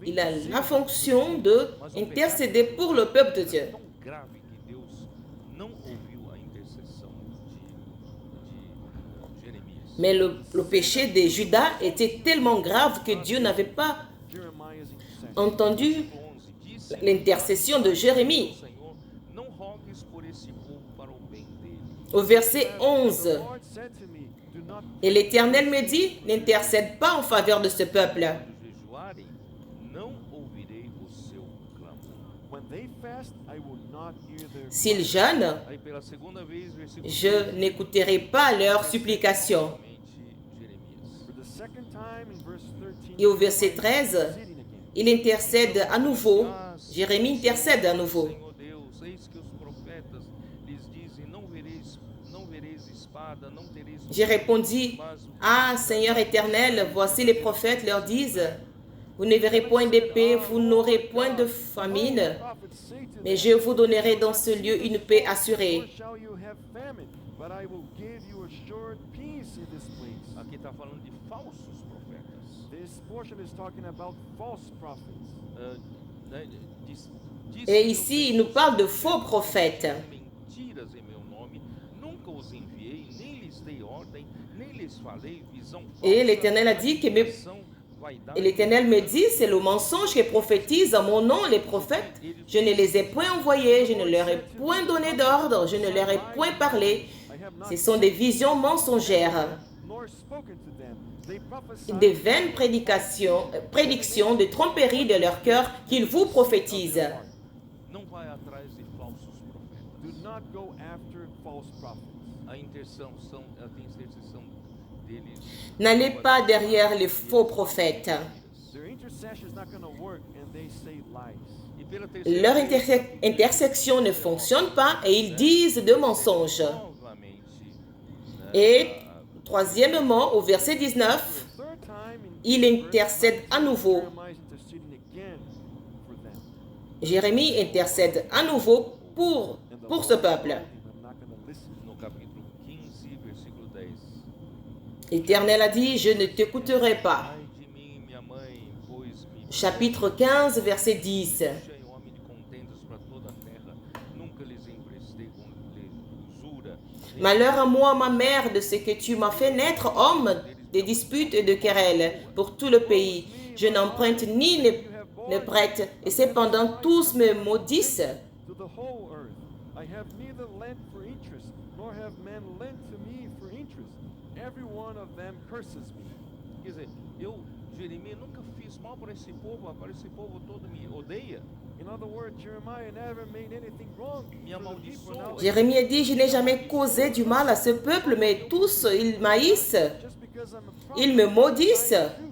il a la fonction d'intercéder pour le peuple de Dieu. É tão grave que Deus não ouviu a intercessão de Jeremias. Mais le péché de Judas était tellement grave que Dieu n'avait pas Jeremiah's intercession. entendu l'intercession de Jérémie. Senhor, não rogues por esse povo para o bem dele. Au verset The 11, Lord said to me, do not et l'Éternel me dit, n'intercède pas en faveur de ce peuple. Quando jejuarem, não ouvirei o seu clamor. when they fast, I will not hear their S'ils jeûnent, Aí pela segunda vez, versículo je n'écouterai pas leurs supplications. Jeremias. For the second time in verse 13. Et au verset 13, sitting again. il intercède à nouveau. Jérémie intercède à nouveau. Senhor Deus, eis que os profetas lhes dizem: não vereis espada, não tereis. J'ai répondu, ah Seigneur éternel, voici les prophètes leur disent, vous ne verrez point d'épée, vous n'aurez point de famine, Prophets say to mais them, je vous donnerai dans ce lieu une paix assurée. nor shall you have famine, but I will give you assured peace in this place. Aqui está falando de falsos profetas. This portion is talking about false prophets. Ah, né, diz Et que ici, il nous parle de faux prophètes. mentiras em meu nome, nunca os enviei, nem lhes dei ordem, nem lhes falei visão Et l'Éternel a dit que Et l'Éternel me dit, c'est le mensonge qui prophétise en mon nom les prophètes. Je ne les ai point envoyés, je ne leur ai point donné d'ordre, je ne leur ai point parlé. Ce sont des visions mensongères, Nor spoken to them. They prophesy des vaines prédictions de tromperie de leur cœur qu'ils vous prophétisent. Não vai atrás de falsos profetas. Do not go after false prophets. A intercessão deles. N'allez pas derrière les faux prophètes. Their intercession is not going to work and they say lies. E pela terceira Leur vez, intersection ne fonctionne pas et ils disent de mensonges. novamente, né, Et troisièmement, au verset 19, Third time in il intercède à nouveau. Jeremiah is interceding again for them. Jérémie intercède à nouveau pour ce peuple. I'm not going to listen. no capítulo 15, versículo 10. L'Éternel a dit, je ne t'écouterai pas. Ai de mim, minha mãe, pois me Chapitre 15, verset 10. deixei homem de contendas para toda a terra, nunca lhes emprestei com usura. Malheur à moi, ma mère, de ce que tu m'as fait naître, homme de disputes et de querelles pour tout le pays. Je n'emprunte ni ne prête, et cependant tous me maudissent. To the whole earth. I have neither lent for interest, nor have men lent to me for interest. Every one of them curses me. Quer dizer, Jeremias, nunca fiz mal para esse povo todo me odeia. In other words, Jeremiah never made anything wrong. Me for the people. Now, amaldiçoa. Jérémie a dit, je n'ai jamais causé du mal à ce peuple, mais tous, ils m'haïssent. just because I'm a Ils prophet, me maudissent. I do.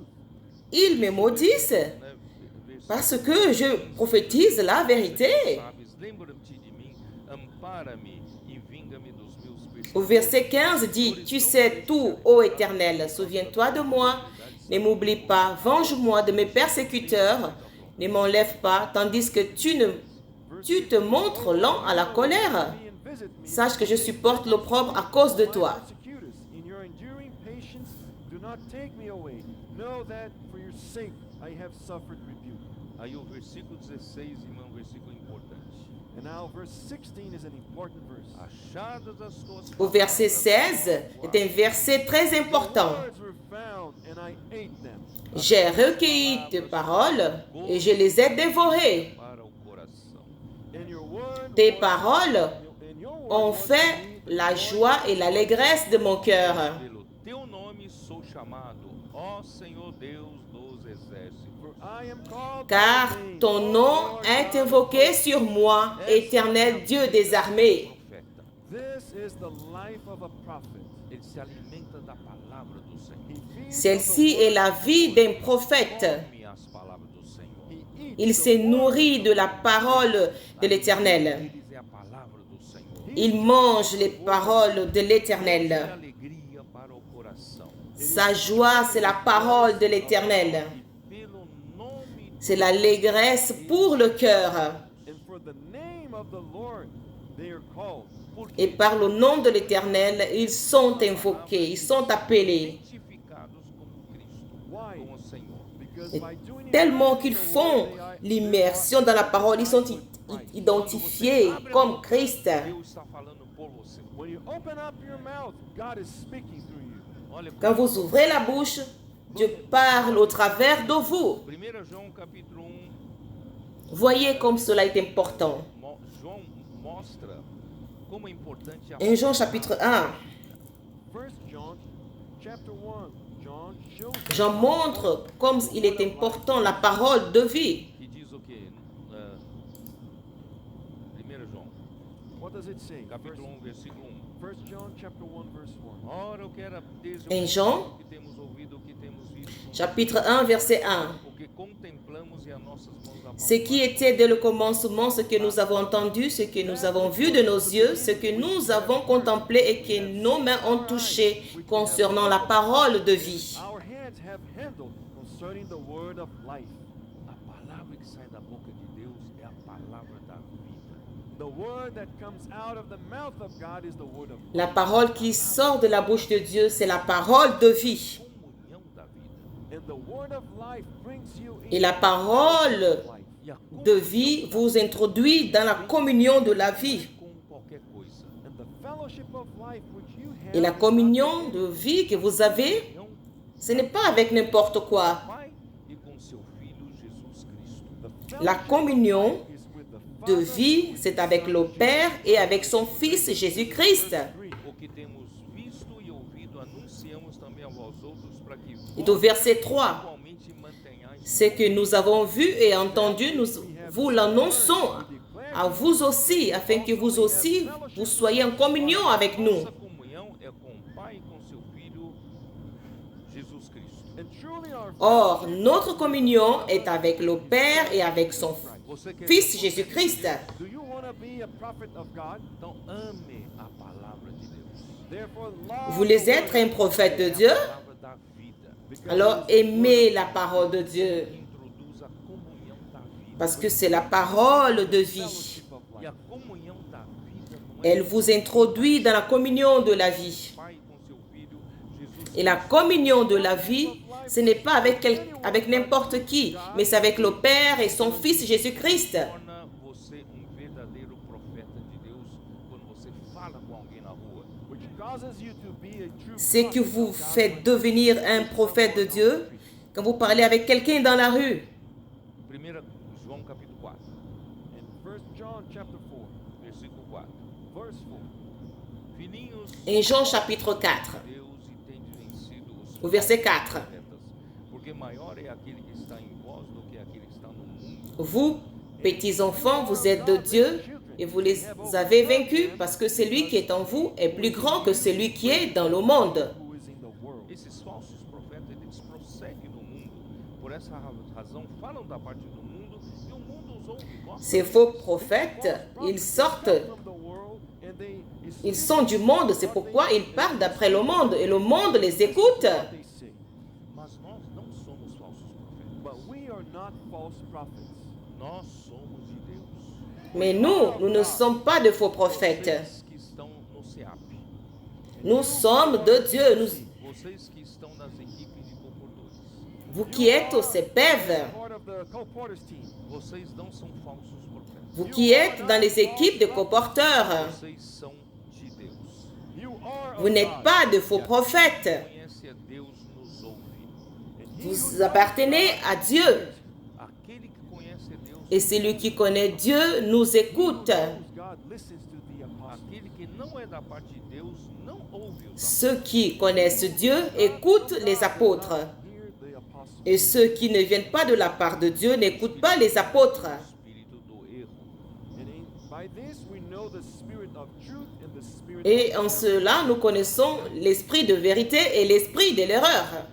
Ils me maudissent Né, parce que je prophétise la vérité. Sabes, lembra-te de mim, ampara-me e vinga-me dos meus Au perseguidores. verset 15 dit, tu sais tout, ô Éternel, souviens-toi de moi, ne m'oublie pas, venge-moi de mes persécuteurs, ne m'enlève pas, tandis que tu te montres lent à la colère. Me and visit me. Sache que je supporte l'opprobre à cause de toi. Persecute us. In your enduring patience, do not take me away. Know that for your sake I have suffered rebuke. Aí o versículo 16, irmão, um versículo importante. And now verse 16 is an important verse. Achadas as tuas Au verset 16 est un verset très important. Your words were found and I ate them. J'ai recueilli tes paroles et je les ai dévorées. para o coração. And your word Tes was- paroles and your word ont was fait to me the la joy joie et l'allégresse de mon cœur. Pelo teu nome sou chamado, ó Senhor Deus dos exércitos. For I am called by Car name, ton O nom Lord est God invoqué sur moi, éternel Dieu des armées. Profeta. This is the life of a prophet. Ele se alimenta da palavra do Senhor. He feeds Celle-ci on the est la vie d'un prophète. Come as palavras do Senhor. He eats Il the se word nourrit de la parole de l'Éternel. Deles é a palavra do Senhor. Il mange les paroles de É l'Éternel. alegria para o coração. Sa joie, c'est la parole de l'Éternel. E pelo nome C'est l'allégresse pour le cœur. and for the name of the Lord they are called. Et par le nom de l'Éternel, ils sont invoqués, ils sont appelés. identificados como Cristo, Why? como o Senhor. Because Et by doing tellement it, qu'ils the font word, they are- l'immersion dans la parole, ils sont identifiés comme Christ. Deus está falando por você. When you open up your mouth, God is speaking through you. Olha, Quand vous ouvrez la bouche, Dieu parle au travers de vous. 1 João capítulo 1, Voyez comme cela est important. João mostra como é importante a 1 Jean chapitre 1, 1 John chapter 1. John shows Jean montre comme il est important la parole de vie. que diz o quê? 1 João, what does it say? capítulo 1, versículo 1. 1 John chapter 1 verse 1. Ora, o que era desde Em o João, que temos ouvido, o que temos visto, Chapitre 1, verset 1. o que contemplamos e as nossas mãos Ce qui était dès le commencement, ce que nous avons entendu, ce que nous avons vu de nos yeux, ce que nous avons contemplé et que nos mains ont touché concernant la parole de vie. Our hands have handled concerning the word of life. A palavra que sai da boca de Deus é a palavra da vida. The word that comes out of the mouth of God is the word of La parole qui sort de la bouche de Dieu, c'est la parole de vie. Comunhão da vida. and the word of life brings you Et la parole life. E a de vie vous introduit dans la communion de la vie. com qualquer coisa. And the fellowship of life which you have Et la is not communion de vie que vous avez, Comunhão ce n'est pas avec n'importe quoi. Pai e com seu Filho Jesus Cristo. the La communion is with the de Father vie, c'est avec le Père et avec son Fils Jésus-Christ. O que temos visto e ouvido anunciamos também a vós outros para que Et au verset 3, igualmente mantenhais ce que nous avons vu et entendu, nous vous l'annonçons à vous aussi, afin que vous aussi, vous soyez en communion avec nous. Nossa comunhão é com o Pai e com seu Filho Jesus Cristo. and truly our Or, notre communion est avec le Père et avec son Você quer Fils Jésus-Christ. do you want to be a prophet of God? Então ame a palavra de Deus. Therefore Vous love voulez the être word, un prophète de Dieu? A palavra da vida because Alors aimez la parole de Dieu, que introduz a comunhão da vida. parce que c'est la parole de vie. fellowship of E a life. comunhão da vida não é Elle vous introduit dans la communion de la vie. com o Pai e com seu Filho Jesus Et la communion de la vie, ce n'est pas avec n'importe qui, mais c'est avec le Père et son Fils Jésus-Christ. torna você verdadeiro profeta de Deus quando você fala com alguém na rua. Which causes you to be a true Ce qui prophet vous of God fait when devenir un prophète de Dieu quand vous parlez avec quelqu'un dans la rue. 1 João capítulo 4, in 1 John chapter 4 versículo 4. verse 4. Filhinhos, En Jean chapitre 4, Deus e tendes vencido os au verset 4. profetas, porque maior é aquele que está em vós do que aquele que está no mundo. Vous, petits enfants, vous êtes de Dieu et vous les avez vaincus parce que celui qui est en vous est plus grand que celui qui est dans le monde. Who is in the world. Esses falsos profetas, eles prosseguem no mundo. Por essa razão, falam da parte do mundo e o mundo os ouve. Gosta Ces faux prophètes, ils sortent, From the world and they ils sont du monde, c'est pourquoi ils parlent d'après le monde et le monde les écoute. they say. Mas nós não somos falsos profetas. But we are not false prophets. Nós somos de Deus. Mais nous ne sommes pas de faux prophètes. Vocês que estão no CEAP. Nous sommes de Dieu. Vocês que estão nas equipes de comportores. Vous qui êtes au CEPEV, Part of the co-porters team. Vocês não são falsos profetas. vous qui êtes dans les équipes de comporteurs, Vocês são de Deus. You are vous of n'êtes God. pas de faux prophètes. Conhece a Deus nos ouve. And he Vous who appartenez à Dieu. Aquele que conhece a Deus, Et celui qui connaît Dieu nous écoute. knows God listens to the apostles. aquele que não é da parte de Deus, não ouve os apóstolos. Ceux qui connaissent Dieu écoutent les apôtres. Hear the apostles. Et ceux qui ne viennent pas de la part de Dieu n'écoutent pas les apôtres. Espírito do erro. By this we know the spirit of truth and the spirit Et of en cela, nous connaissons l'esprit de vérité et l'esprit de l'erreur.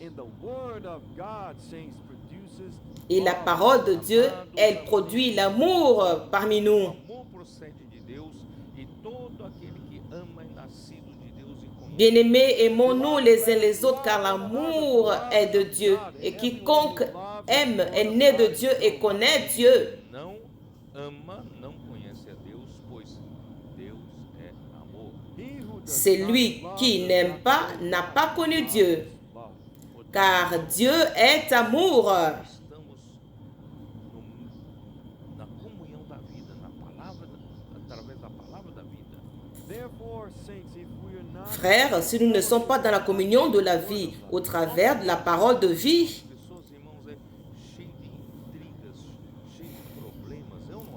and the word of God says produces Et la parole de Dieu, elle produit l'amour parmi nous. O amor procede de Deus e todo aquele que ama é nascido de Deus e conhece. Bien-aimés, aimons-nous les uns les autres car l'amour est de Dieu. Et quiconque aime est né de Dieu et connaît Dieu. Não ama, não conhece a Deus, pois Deus é amor. he who does Celui not qui love n'aime pas n'a pas connu Dieu, love. car Dieu est amour. Estamos na comunhão da vida, na palavra, através da palavra da vida. Therefore, saints, if we are not Frères, si nous ne sommes pas dans la communion de la vie au travers de la parole de vie, Pessoas, irmãos, é cheio de intrigas, cheio de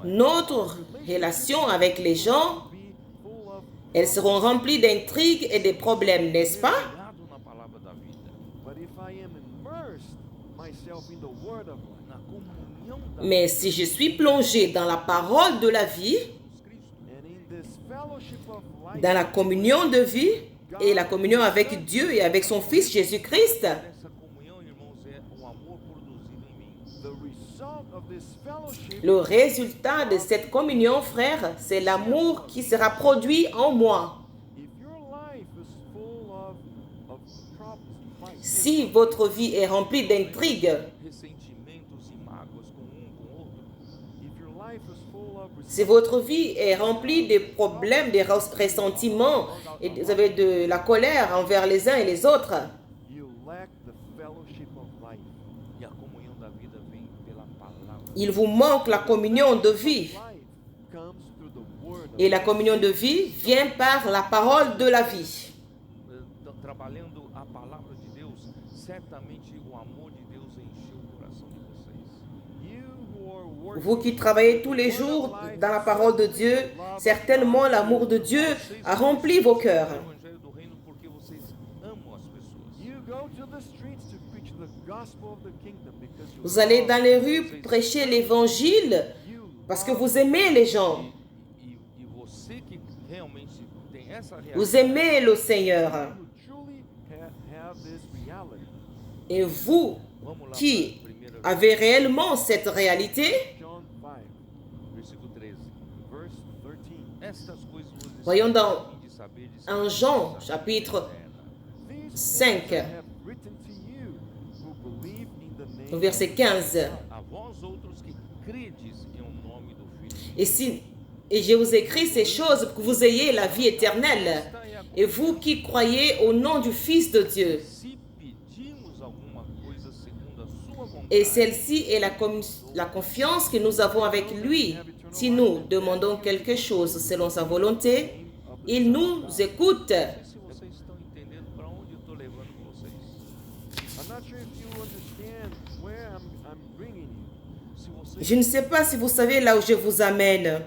notre relation avec les gens, be full of, elles seront remplies d'intrigues et de problèmes, n'est-ce pas? Ligado na palavra da vida, but if I am immersed myself in the word of life, na comunhão da Mais si je suis plongé dans la parole de la vie, Jesus Cristo, and in this fellowship of life, dans la communion de vie et la communion avec Dieu et avec son Fils Jésus-Christ, essa comunhão, irmãos, é o amor produzido em mim. the result of this fellowship le résultat de cette communion, frère, c'est l'amour qui sera produit en moi. if your life is full of problems, fights, Si votre vie est remplie d'intrigues, Ressentimentos e mágoas com com o outro, if your life is full of si votre vie est remplie de problèmes, de ressentiments, et vous avez de la colère envers les uns et les autres, you lack the fellowship of life. e a comunhão da vida vem pela palavra. il vous manque la communion de vie. Life comes through the word of Et la communion de vie vient par la parole de la vie. Trabalhando a palavra de Deus, certamente o amor de Deus encheu o coração de vocês. you who are working Vous qui travaillez tous les jours dans la parole de Dieu, certainement l'amour de Dieu a rempli vos cœurs. O evangelho do reino porque vocês amam as pessoas. you go to the streets to preach the gospel of the kingdom because you Vous allez love dans les rues prêcher l'évangile you parce que vous aimez les gens. E você que realmente tem essa Vous realidade, aimez le Seigneur. you truly have this reality. Et vous vamos lá qui para 1 avez réellement cette réalité, John 5 versículo 13. verse 13. Estas coisas vos Voyons escrevo dans a fim de saberdes en Jean chapitre These 5, things I have written to you who believe in the name au verset 15. a vós outros que credes em o nome do Et, Filho. et je vous écris ces choses pour que vous ayez la vie éternelle. Et vous qui croyez au nom du Fils de Dieu. Se pedimos alguma coisa segundo a sua vontade, Et celle-ci est la confiance que nous avons avec lui. Si nous demandons quelque chose selon sa volonté, il nous écoute. não sei se vocês estão entendendo para onde eu estou levando vocês. I'm not sure if you understand where I'm bringing you. Se vocês Je ne sais pas si vous savez là où je vous amène.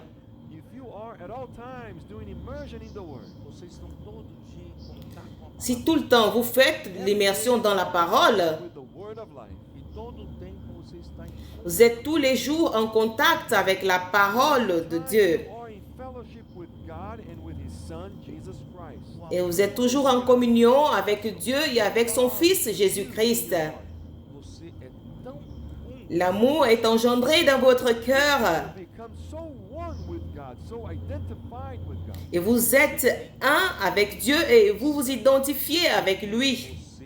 If you are at all times doing immersion in the word, vocês estão todo dia em contato com a palavra Si tout le temps vous faites l'immersion dans la parole, with the word of life, e todo o tempo você está em vous êtes tous les jours en contact avec la parole de Dieu. you are in fellowship with God and with His Son Jesus Christ. Et vous êtes toujours en communion avec Dieu et avec son Fils Jésus-Christ. você é tão L'amour est engendré dans votre cœur You become so one with God, so identified with God. et vous êtes un avec Dieu et vous vous identifiez avec lui. você,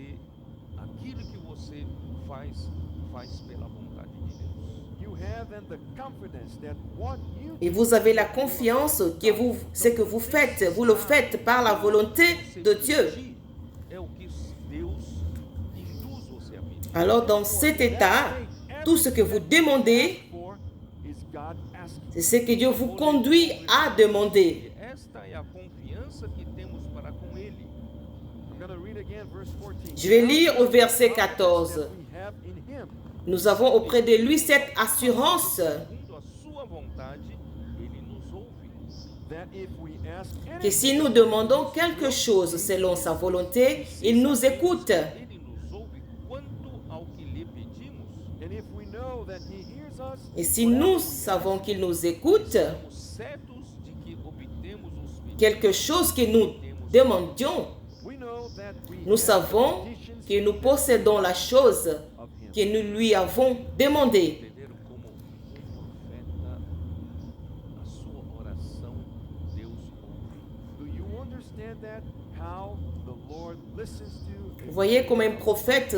aquilo que você faz pela vontade de Deus. You have then the confidence that what you Et vous avez la confiance que ce que vous le faites par la volonté de Dieu. É o que Deus induz você a pedir. Alors dans cet état, tout ce que vous demandez, for is God asking. c'est ce que Dieu vous conduit à demander. E esta é a confiança que temos para com Ele. I'm going to read again verse 14. Je vais lire au verset 14. That we have in Him. Nous avons auprès de lui cette assurance Segundo a sua vontade, Ele nos ouve. That if we ask que si anything, nous demandons quelque chose selon sa volonté, il nous écoute. Ele nos ouve quanto ao que lhe pedimos. and if we know that He hears us, Et si nous savons qu'il nous écoute, Estamos certos de que obtemos os pedidos quelque chose que nous demandions, we know that we nous have the savons petitions que nous possédons la chose of Him. que nous lui avons demandée. entenderam como profeta, a sua oração Deus ouve. Do you understand that? How the Lord listens to Vous voyez comme un prophète,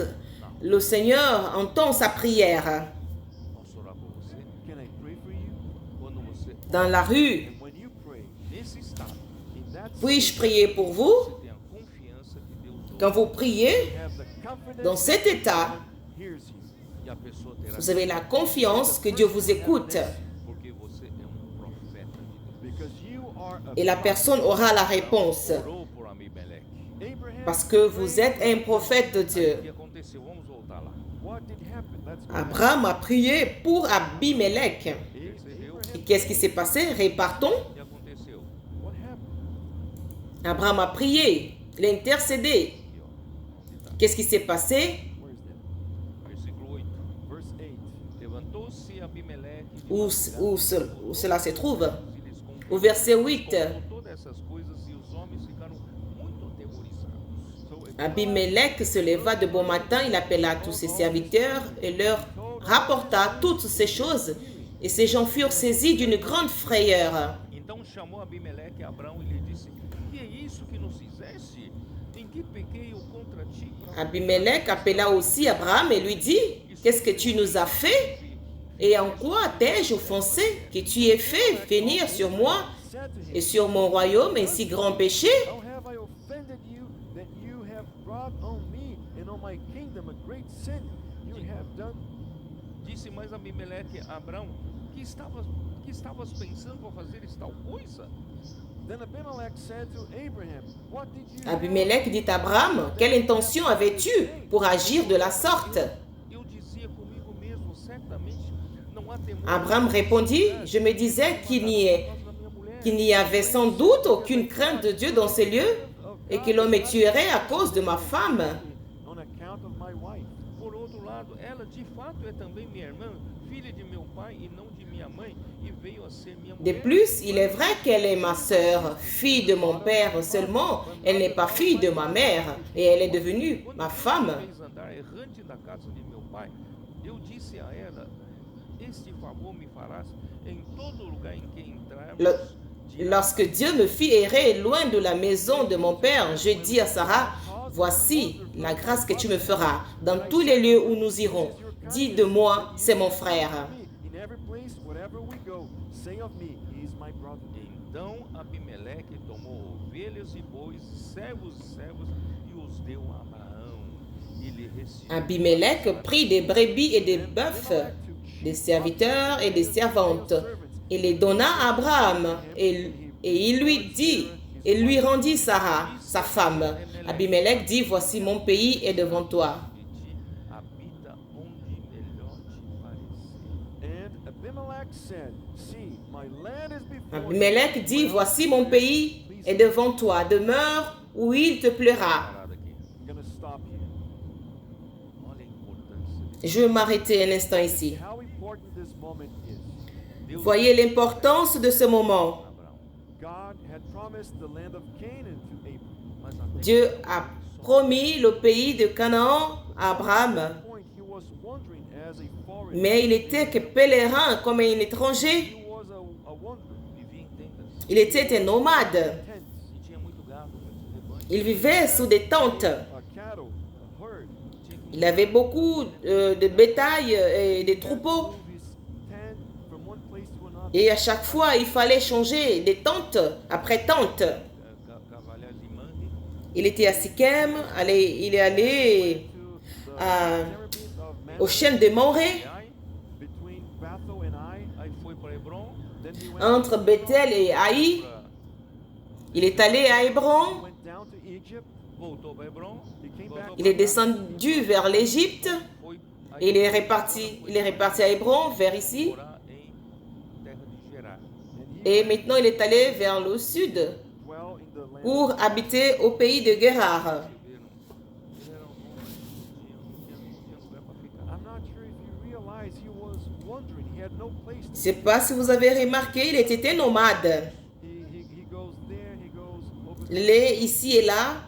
le Seigneur entend sa prière. Posso orar por você? Can I pray for you? Quando você Dans la rue, And when you pray, nesse estado, in that puis-je prier pour vous? você tem a confiança que Deus ouve Quand vous priez, you have the confidence dans cet état, that He hears you. e a pessoa terá vous avez la confiance que Dieu vous écoute. porque você é profeta de Deus. Because you are a Et la personne aura la réponse. Orou por Abimelech. Abraham. Parce que vous êtes un prophète de O que Dieu. aconteceu? Vamos voltar lá. What did happen? Let's go. Abraham a prié pour Abimelech. Percebeu? Et qu'est-ce qui s'est passé? Repartons. E aconteceu. What happened? Abraham a prié, il a intercédé. Aqui, ó. Qu'est-ce qui s'est passé? Where is that? Versículo 8. Verse 8. Levantou-se Abimeleque de Où cela se trouve? e lhes contou Au verset 8. todas essas coisas e os homens ficaram muito atemorizados. So Abimelech se leva de bon matin, il appela tous ses serviteurs et leur rapporta toutes ces choses. Et ces gens furent saisis d'une grande frayeur. Então chamou Abimeleque a Abrão e lhe disse: Que é isso que nos fizeste? Em que pequei eu contra ti? Abimelech appela aussi Abraham et lui dit, qu'est-ce que tu nous as fait? Et en quoi t'ai-je offensé que tu aies fait venir sur moi said to him, et sur mon royaume un si grand péché? How have I offended you that you have brought on me and on my kingdom a great sin? You have done. Disse mais Abimeleque a Abrão: Que estavas pensando a fazer tal coisa? Then Abimelech said to Abraham, What did you Abimelech dit à Abraham, quelle intention avais-tu pour agir de la sorte? Eu dizia comigo mesmo, certamente não há temor. Abraham répondit, je me disais qu'il n'y avait sans doute aucune crainte de Dieu dans ces lieux et que l'homme me tuerait à cause de ma femme. on account of my wife? Por outro lado, ela de fato é também minha irmã, filha de meu pai e não de minha mãe, e veio a ser minha De mulher. plus, il est vrai qu'elle est ma sœur, fille de mon père seulement, elle n'est pas fille de ma mère et elle est devenue ma femme. Fez andar errante da casa de meu pai, eu disse a ela: Este favor me farás em todo lugar em que entrarmos. Lorsque Dieu me fit errer loin de la maison de mon père, je dis à Sarah, voici la grâce que tu me feras dans tous les lieux où nous irons. Dis de moi, c'est mon frère. In every place, wherever we go, say of me, he is my brother. Então Abimeleque tomou ovelhas e bois, servos e os deu a Abraão. E lhe restituiu Abimelech prit des brebis et des bœufs, des serviteurs et des servantes, et les donna à Abraham. Et il lui dit, et lui rendit Sarah, sa femme. Abimelech dit, voici mon pays est devant toi. de ti, habita onde melhor te parecer. And Abimelech said, See, my land is before you. Abimelech dit, voici mon pays est devant toi, demeure où il te plaira. Parada aqui. I'm going to stop here. Olha a importância de Je vais m'arrêter un instant ici. How important this moment is. Deus Voyez l'importance de ce moment. Abraão. God had promised the land of Canaan to Abraham. Mas até Dieu a promis le pays de Canaan à Abraham, At that point, he was wandering as a foreigner. mais il était que pèlerin comme un étranger. He was a wanderer. vivia em tendas Il était un nomade. Tents, e tinha muito gado, muito rebanho. Il vivait sous des tentes. cattle, a herd. Il avait beaucoup de bétail et des troupeaux. Move his tent from one place to another. Et à chaque fois, il fallait changer des tentes après tentes. Cavalhar de Mangue, Il était à Sichem, il est allé To the à- terebinth of Man, au chêne de Morée, Ai, between Bethel and Ai. aí foi para Hebron, Then he went, entre Bethel et Haï. pra- Il est allé à Hébron. went down to Egypt. voltou para Hebron, He came voltou back. Il est descendu vers l'Égypte. foi Et il est reparti à Hébron, vers ici. morar em terra de Gerar. And he Et maintenant, il est allé vers le sud dwell in the land. pour habiter au pays de Guérar. Viram? Ele era um nômade, não tinha lugar para ficar. I'm not sure if you realize he was wandering. He had no place Je to ne sais pas si vous avez remarqué, il était un nomade. he goes there, he goes over Il est ici et là.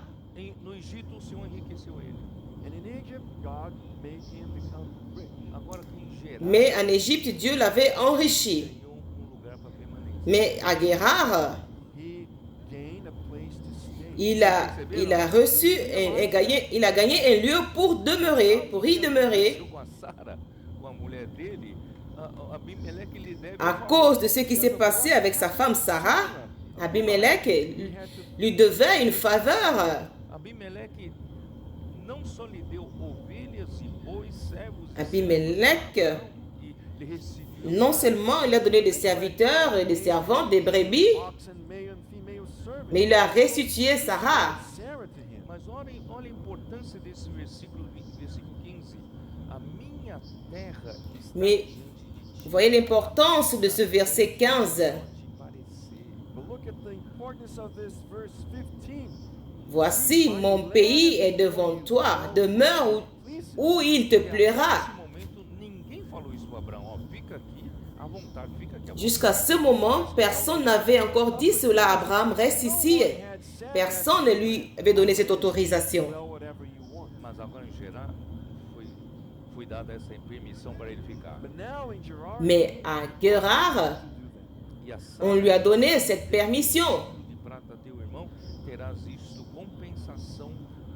No Egito, o Senhor enriqueceu ele. and in Egypt, God made him become rich. Agora aqui em Gerar, Mais en Égypte, Dieu l'avait enrichi. ganhou lugar para permanecer. Mais à Guérar, He gained a place to stay. il a reçu, il a gagné un lieu pour demeurer, pour y demeurer. Com a Sara, com a mulher dele, Abimeleque lhe deve À cause de ce qui s'est passé avec sa femme Sarah, Abimelech lui devait une faveur. Abimeleque não só lhe deu ovelhas e bois, servos e Abimelech, e lhe restituiu non seulement il a donné des serviteurs et des servantes, des brebis, Oxen, male and female servants. mais il a restitué Sarah. Sarah to him. Mas olha a importância desse versículo 15. A minha terra está Mais diante de ti. Vous voyez l'importance de ce verset 15. But look at the importance of this verse 15. Voici, mon pays est devant toi. Demeure où il te plaira. Nesse momento, ninguém falou isso para Abraão. Ó, fica aqui à vontade, fica aqui à vontade. Jusqu'à ce moment, personne n'avait encore dit cela à Abraham. Reste ici. Personne ne lui avait donné cette autorisation. Well, whatever you want. Mas agora em Gerar foi dada essa permissão para ele ficar. But now in Gerar, Mais à Guérard, E a on lui a donné cette permission. de prata teu irmão terás isto compensação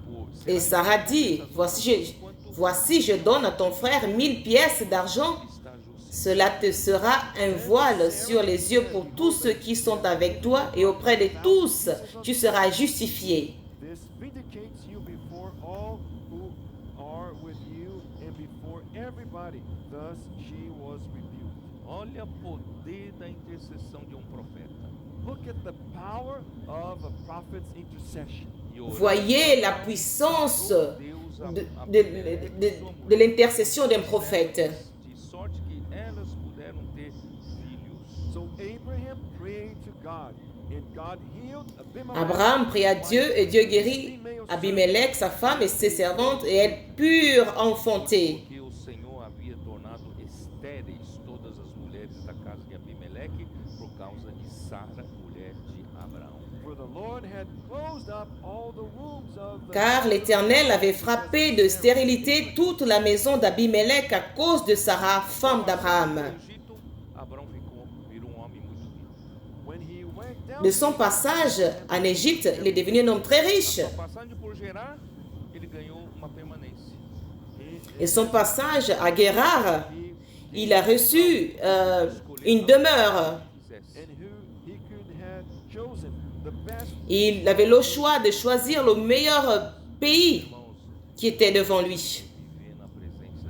por. Et Sarah dit, voici, je donne à ton frère 1000 pièces d'argent. Está justiça. Cela te sera un voile sur les yeux pour tous ceux qui sont avec toi et auprès de tous, tu seras justifié. this vindicates you before all who are with you and before everybody. Thus she was rebuked. Olha o poder da intercessão de um profeta. Look at the power of a prophet's intercession. E orando Voyez la puissance Deus de l'intercession d'un prophète. de sorte que elas puderam ter filhos. So Abraham prayed to God, and God healed Abimelech. Abraham prit à Dieu et Dieu guérit Abimelech, sa femme et ses servantes, et elles purent enfanter. Porque o Senhor havia tornado estéreis todas as mulheres da casa de Abimeleque por causa de Sara, mulher de Abraão. For the Lord had closed up all the wombs of the Car l'Éternel avait frappé de stérilité toute la maison d'Abimelech à cause de Sarah, femme d'Abraham. No Egito, Abraão virou um homem muito rico. when he went down De son passage en Égypte, il est devenu un homme très riche. Passando por Gerar, ele ganhou uma permanência. Et son passage à Guérard, il a reçu une demeure. Quisesse. and who he could have chosen the best. Il avait le choix de choisir le meilleur pays Irmãos, qui était devant lui. viver na presença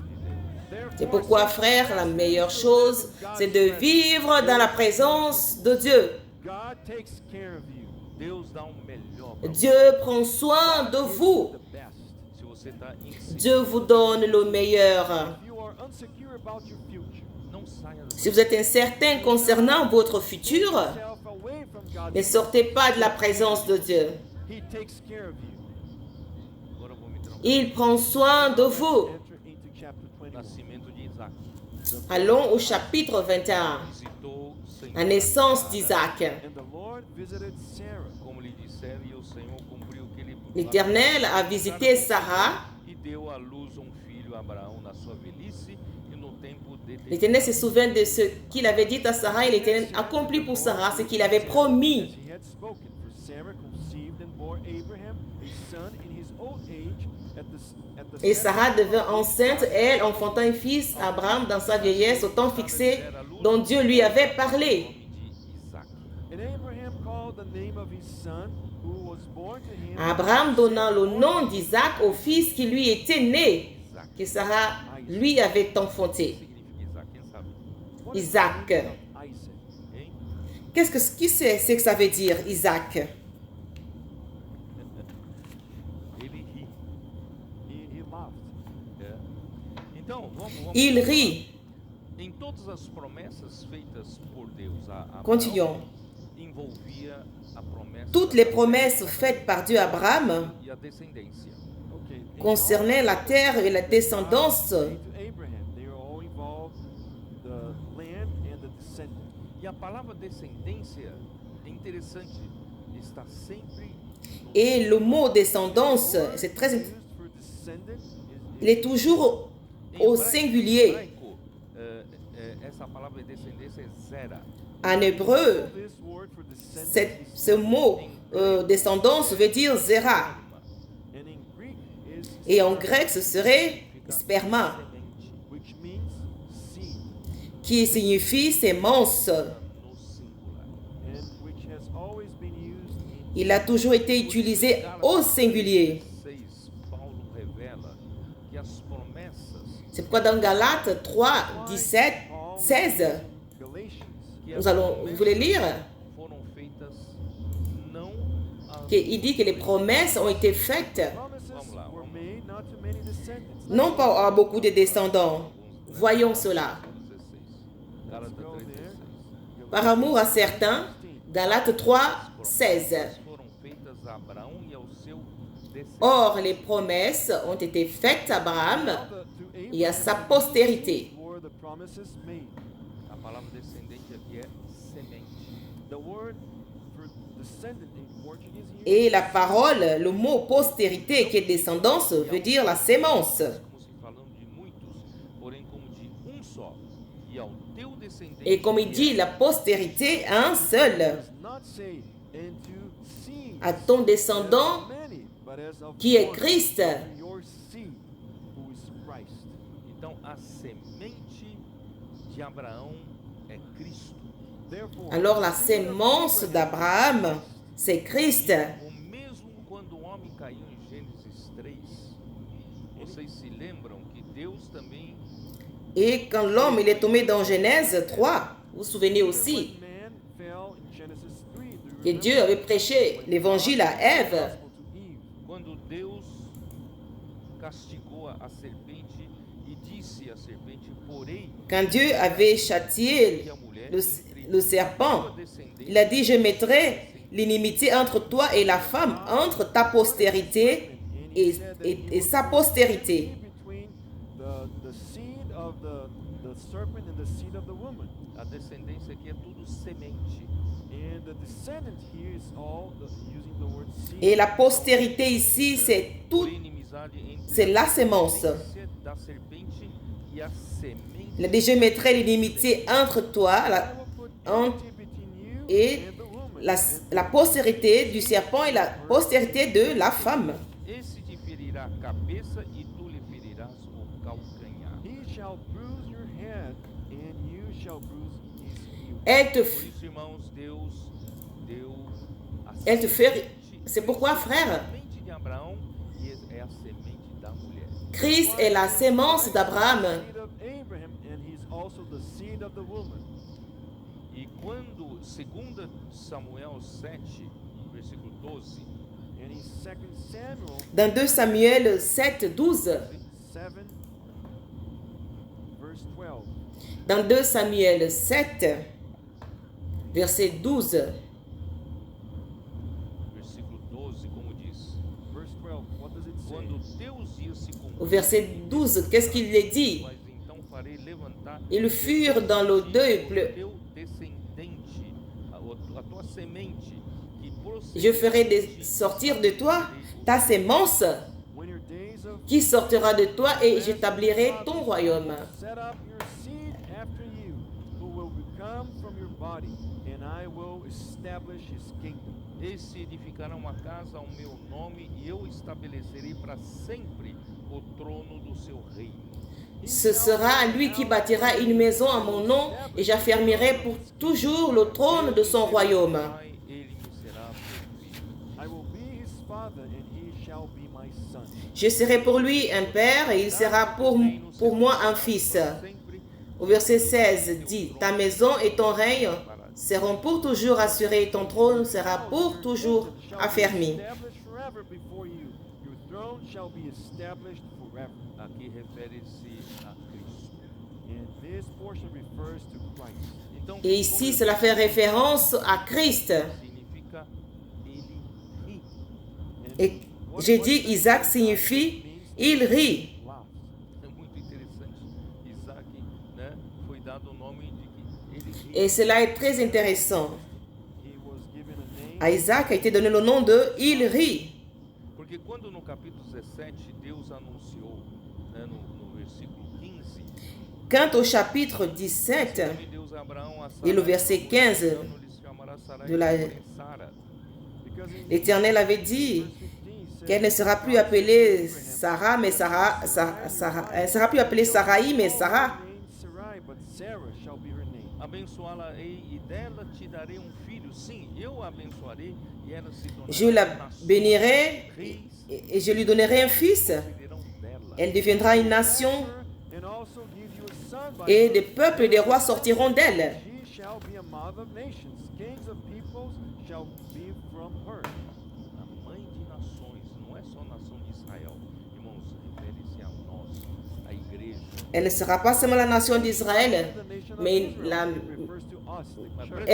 de Deus. C'est pourquoi, frère, la meilleure chose, c'est de vivre dans la présence de Dieu. God takes care of you. Deus dá melhor para você. Dieu prend soin de vous. The best. Se você está inseguro, Dieu vous donne le meilleur. If you are unsecure about your future, não saia da Si vous êtes incertain concernant votre futur, yourself away from God. ne sortez pas de la présence de Dieu. He takes care of you. Agora eu vou me trancar. Il prend soin de vous. Enter into chapter 21. Nascimento de Isaac. Allons au chapitre 21, Visitou o Senhor la naissance d'Isaac. And the Lord visited Sarah. como lhe disseram, e o Senhor cumpriu o que ele L'Éternel a visité Sarah. e deu à luz filho a Abraão na sua velhice e no tempo determinado. L'Éternel se souvient de ce qu'il avait dit à Sarah et l'Éternel accomplit pour Sarah ce qu'il avait promis. As he had spoken, for Sarah conceived and bore Abraham a son in his old age at the Et Sarah devint enceinte et elle enfanta un fils à Abraham dans sa vieillesse au temps fixé dont Dieu lui avait parlé. Nome de Isaac. And Abraham called the name of his son who was born to him. Abraham donna le nom d'Isaac au fils qui lui était né, que Sarah lui avait enfanté. Significa Isaac, quem sabe? What is the Isaac. meaning of Isaac? Hein? Qui sait ce que ça veut dire, Isaac? Ele ri. He laughed. É. Então, vamos Il rit. Em todas as promessas feitas por Deus a Abraão, Continuons. envolvia a promessa Toutes les promesses faites par Dieu à Abraham e a descendência. Okay. concernaient la terre et la descendance. To Abraham, they are all involved, the land and the descendant. E a palavra descendência é interessante, está sempre no Et le mot descendance, c'est très, Used for descendant il est toujours au singulier. hebraico, essa palavra descendência é zera. En hébreu, this word for descendant ce mot descendance veut dire zera. and in Greek is Et en grec, ce serait sperma, Semente which means seed qui signifie sémence. no singular. and which has always been used in Il a toujours été utilisé au singulier. 6, Paulo revela que as promessas C'est pourquoi dans Galates 3, 17, 16, Galatians. vous voulez lire foram feitas não a qu'il dit que les promesses ont été faites Promises Vamos lá, were vamos lá. made not to many descendants. non pas à beaucoup de descendants. Voyons cela. 16. Gálatas go 3:16. there. Par amour à certains, Galates 3, 16. Foram feitas a Abraão e ao seu descendente. Or, les promesses ont été faites à Abraham Now to et à sa postérité. were the promises made. A palavra descendente aqui é semente. The word for descendant in Portuguese here Et la parole, le mot postérité qui est descendance, veut dire la sémence. Como se falando de muitos, porém como de só. E ao teu descendente. Et comme il dit, la postérité, un seul. does not say into seed À ton descendant many, but as of qui est one, Christ. your seed, who is Christ. Então a semente de Abraão é Cristo. Therefore, Alors la the seed of sémence Abraham d'Abraham, c'est Christ. O mesmo quando o homem caiu em Gênesis 3, vocês se lembram que Deus também Et quand l'homme il est tombé dans Genèse 3, vous vous souvenez aussi when man fell in Genesis 3, do you que remember? Dieu avait prêché l'évangile à Ève. Gospel to Eve. quando Deus castigou a serpente e disse à serpente, porém, Quand Dieu avait châtié que a mulher le serpent, tua descendente il a dit, je mettrai l'inimitié entre toi et la femme, entre ta postérité et sa postérité. Between the seed of the serpent and the seed of the woman. a descendência aqui é tudo semente. And the descendant here is all using the word seed. Et la postérité ici, c'est Por tout, inimizade entre c'est la sémence. descendência da serpente e a semente. Il a dit, je mettrai l'inimitié entre toi I will put entre- enmity between you et and the woman. la postérité du serpent et la postérité de la femme. Esse te ferirá a cabeça e tu lhe ferirás o calcanhar. He shall bruise your head, and you shall bruise his heel. Elle te, Por isso, irmãos, Deus deu a elle te fait... semente. C'est pourquoi, frère, A semente de Abraão e é a semente da mulher. Christ est la sémence d'Abraham. Seed of Abraham, and he's also the seed of the woman. E quando, 2 Samuel 7, versículo 12, And in 2 Samuel Dans 2 Samuel 7, 12. 7, verse 12. Dans 2 Samuel 7, verset 12. versículo 12, como diz, Verse 12, what does it say? quando teus dias se Au cumprirem, verset 12, qu'est-ce qu'il est dit? mas então farei levantar Ils furent dans le o peuple. teu descendente, a tua semente, que Je ferai sortir de toi ta sémence When your days of qui sortira de toi et j'établirai ton royaume. set up your seed after you, who will become from your body, and I will establish his kingdom. Esse edificará uma casa ao meu nome e eu estabelecerei para sempre o trono do seu reino. Ce sera lui qui bâtira une maison à mon nom et j'affermirai pour toujours le trône de son royaume. Pai, ele me será por filho. I will be his father, and he shall be my son. Je serai pour lui un père et il sera pour moi un fils. Sempre Au verset 16 dit, ta maison et ton règne seront pour toujours assurés et ton trône sera pour toujours affermi. Established forever before you. Your throne shall be established forever. aqui refere-se a Cristo. And this portion refers to Christ. Então, Et ici, cela fait référence à Christ. significa ele ri. And Et j'ai dit, Isaac signifie, il rit. laugh. É muito interessante. Isaac, né, foi dado o nome de que ele ri. Et cela est très intéressant. He was given a name. À Isaac a été donné le nom de il rit. Porque quando no capítulo 17 Deus anunciou, né, no versículo 15, Quant au chapitre 17, "Disse Deus a Abraão, a et le Sarai, verset 15 "Não lhes chamará Sarai, de la- porém Sara." Because in l'Éternel avait dit verse 15 says, qu'elle ne sera plus appelée Sarah, mais elle sera plus appelée Sarai, mais Sarah. Sarai, but Sarah shall be her name. Abençoá-la-ei e dela te darei um filho. Sim, eu a abençoarei e ela se tornará Je la nação. bénirai Reis et je lui donnerai un fils. servirão dela. Elle deviendra une nation And also give you a son by et her. des peuples et des rois sortiront d'elle. She shall be a mother of nations. Kings of peoples shall be from her. A mãe de nações, não é só a nação de Israel. Irmãos, refere-se a nós, a igreja. Elle ne sera pas seulement la nation d'Israël, The nation mais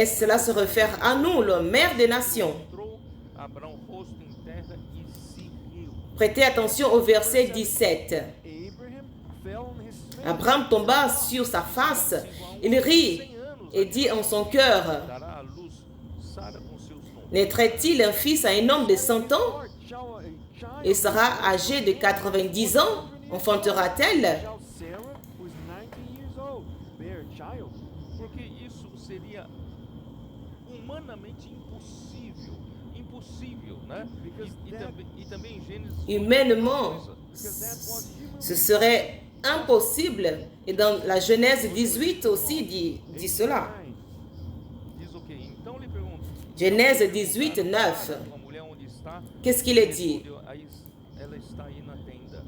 cela se réfère à nous, le mère des nations. Entrou Abraão rosto em terra e se riu. Prêtez attention au verset 17. Abraham fell on his face. Abraham tomba sur sa face, il rit et dit en son cœur, Dará à luz Sara com seus 9. naîtrait-il un fils à un homme de 100 ans Lord, shall a child et sera âgé de 90 ans? Enfantera-t-elle? shall Sarah, who is 90 years old, bear a child? Porque isso seria humanamente impossível. Impossível, né? E também em Gênesis. Humainement, Because that was human. ce serait impossible. Et dans la Genèse 18 aussi dit cela. Diz o quê? Então lhe pergunto. Genèse 18, 9. Uma mulher onde está? Qu'est-ce qu'il est dit? Respondeu, "Aí ela está aí na tenda."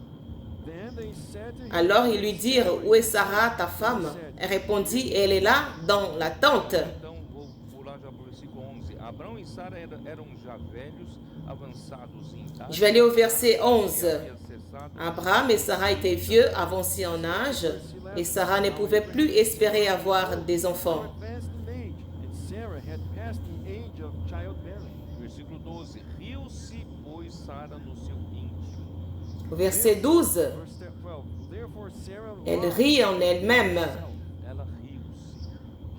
Then they said to him, Alors ils lui dirent, où est Sarah, ta femme? Elle répondit, elle est là, dans la tente. Então vou pular já para o versículo 11. Abraão e Sara eram já velhos, avançados em idade. Je vais aller au verset 11. Havia cessado Abraham et Sarah étaient vieux, avancés en âge, et Sarah ne pouvait plus espérer avoir des enfants. advanced in age, and Sarah had passed the age of childbearing. Versículo 12. Riu-se, pois, Sara no seu íntimo. Au verset 12, Verse 12. Therefore Sarah elle laughed rit en elle-même. Ela riu-se,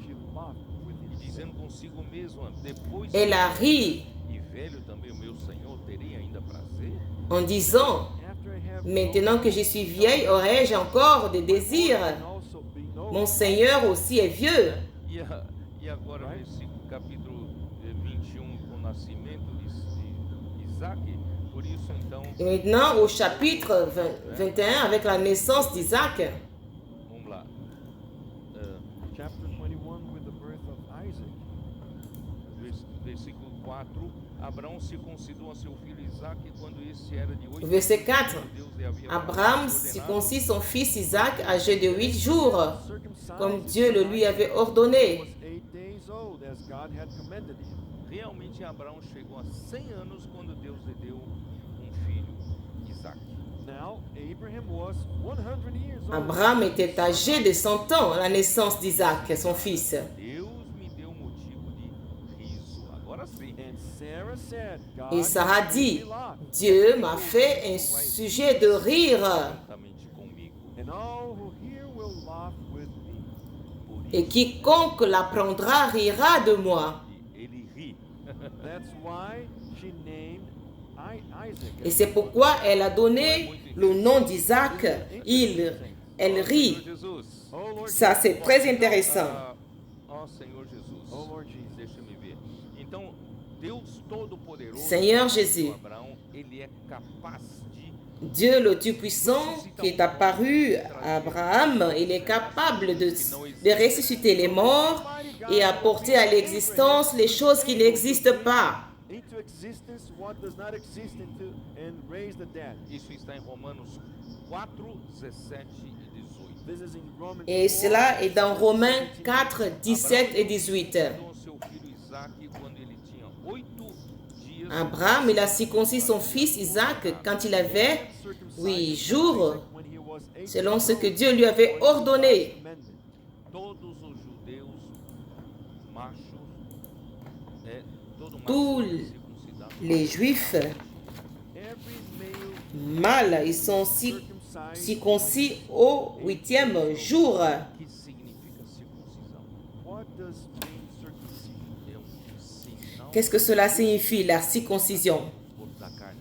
She laughed e within dizendo consigo mesma, depois Elle a ri e velho também o meu Senhor teria ainda prazer? en disant, after I have maintenant que je suis vieille, aurais-je encore des désirs? also been known. Mon Seigneur aussi est vieux. E agora, versículo capítulo 21, o nascimento de Isaac. Por isso, então, Et maintenant, au chapitre 21, avec la naissance d'Isaac, vamos lá. Chapter 21 with the birth of Isaac. Versículo 4. Abraão circuncidou a seu filho Isaac quando esse era de 8 verset 4, Deus lhe havia Abraham ordenado. circoncit son fils Isaac âgé de 8 jours, Circumcised comme Dieu le lui avait ordonné. was 8 days old, as God had commanded him. Realmente Abraão chegou a 100 anos quando Deus lhe deu filho, Isaac. Now Abraham was 100 years old. Abraham était âgé de 100 ans à la naissance d'Isaac, son fils. Deus me deu motivo de riso. Agora sim. And Sarah said, God Et Sarah has dit, made me laugh, Dieu m'a fait un sujet de rire, Juntamente comigo. and all who hear will laugh with me. Por et quiconque l'apprendra rira de moi. ele ri. That's why she named Isaac. Et c'est pourquoi elle a donné le nom d'Isaac. Elle rit. Senhor Jesus. Oh Lord Ça, Jesus. c'est très intéressant. Ó Senhor Jesus. Oh Lord Jesus. Deixa-me ver. Então, Deus Todo-Poderoso, Seigneur Jésus. Abraão, ele é capaz de Dieu le Tout-Puissant qui est apparu à Abraham, il est capable de ressusciter les morts et apporter à l'existence les choses qui n'existent pas. Into existence what does not exist and raise the dead. Isso está em Romanos 4, 17 e 18. This is in Romans Et 4, cela est dans Romains 4, 17 et 18. Com seu filho Isaac quando ele tinha 8 dias. Abraham, il a circoncis son fils Isaac quand il avait 8 jours, when he was 8 selon ce que Dieu lui avait ordonné. commandment. Todos os judeus machos, todo macho Tous circuncidado, les Juifs Every male mâles, ils sont circoncis au 8e jour. que significa circuncisão? What does mean circumcision? É sinal Qu'est-ce que cela signifie, la circoncision? do corpo da carne.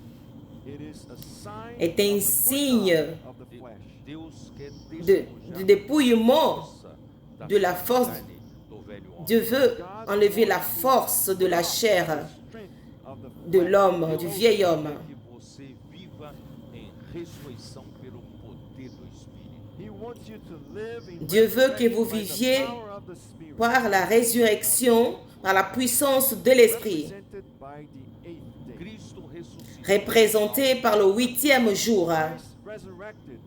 It is a sign Est un of the signe of the flesh. Deus quer de despojar dépouillement força da de la force. carne do velho homem. Dieu veut enlever la force de la chair Strength of the de flesh. l'homme, du vieil homme. Que você viva em ressurreição pelo poder do Espírito. He wants you to live in Dieu veut que vous resurrection by the viviez power of the Spirit, par la résurrection, par la puissance de l'Esprit, represented by the 8th day. Cristo ressuscitou. représenté par le 8e jour. Christ resurrected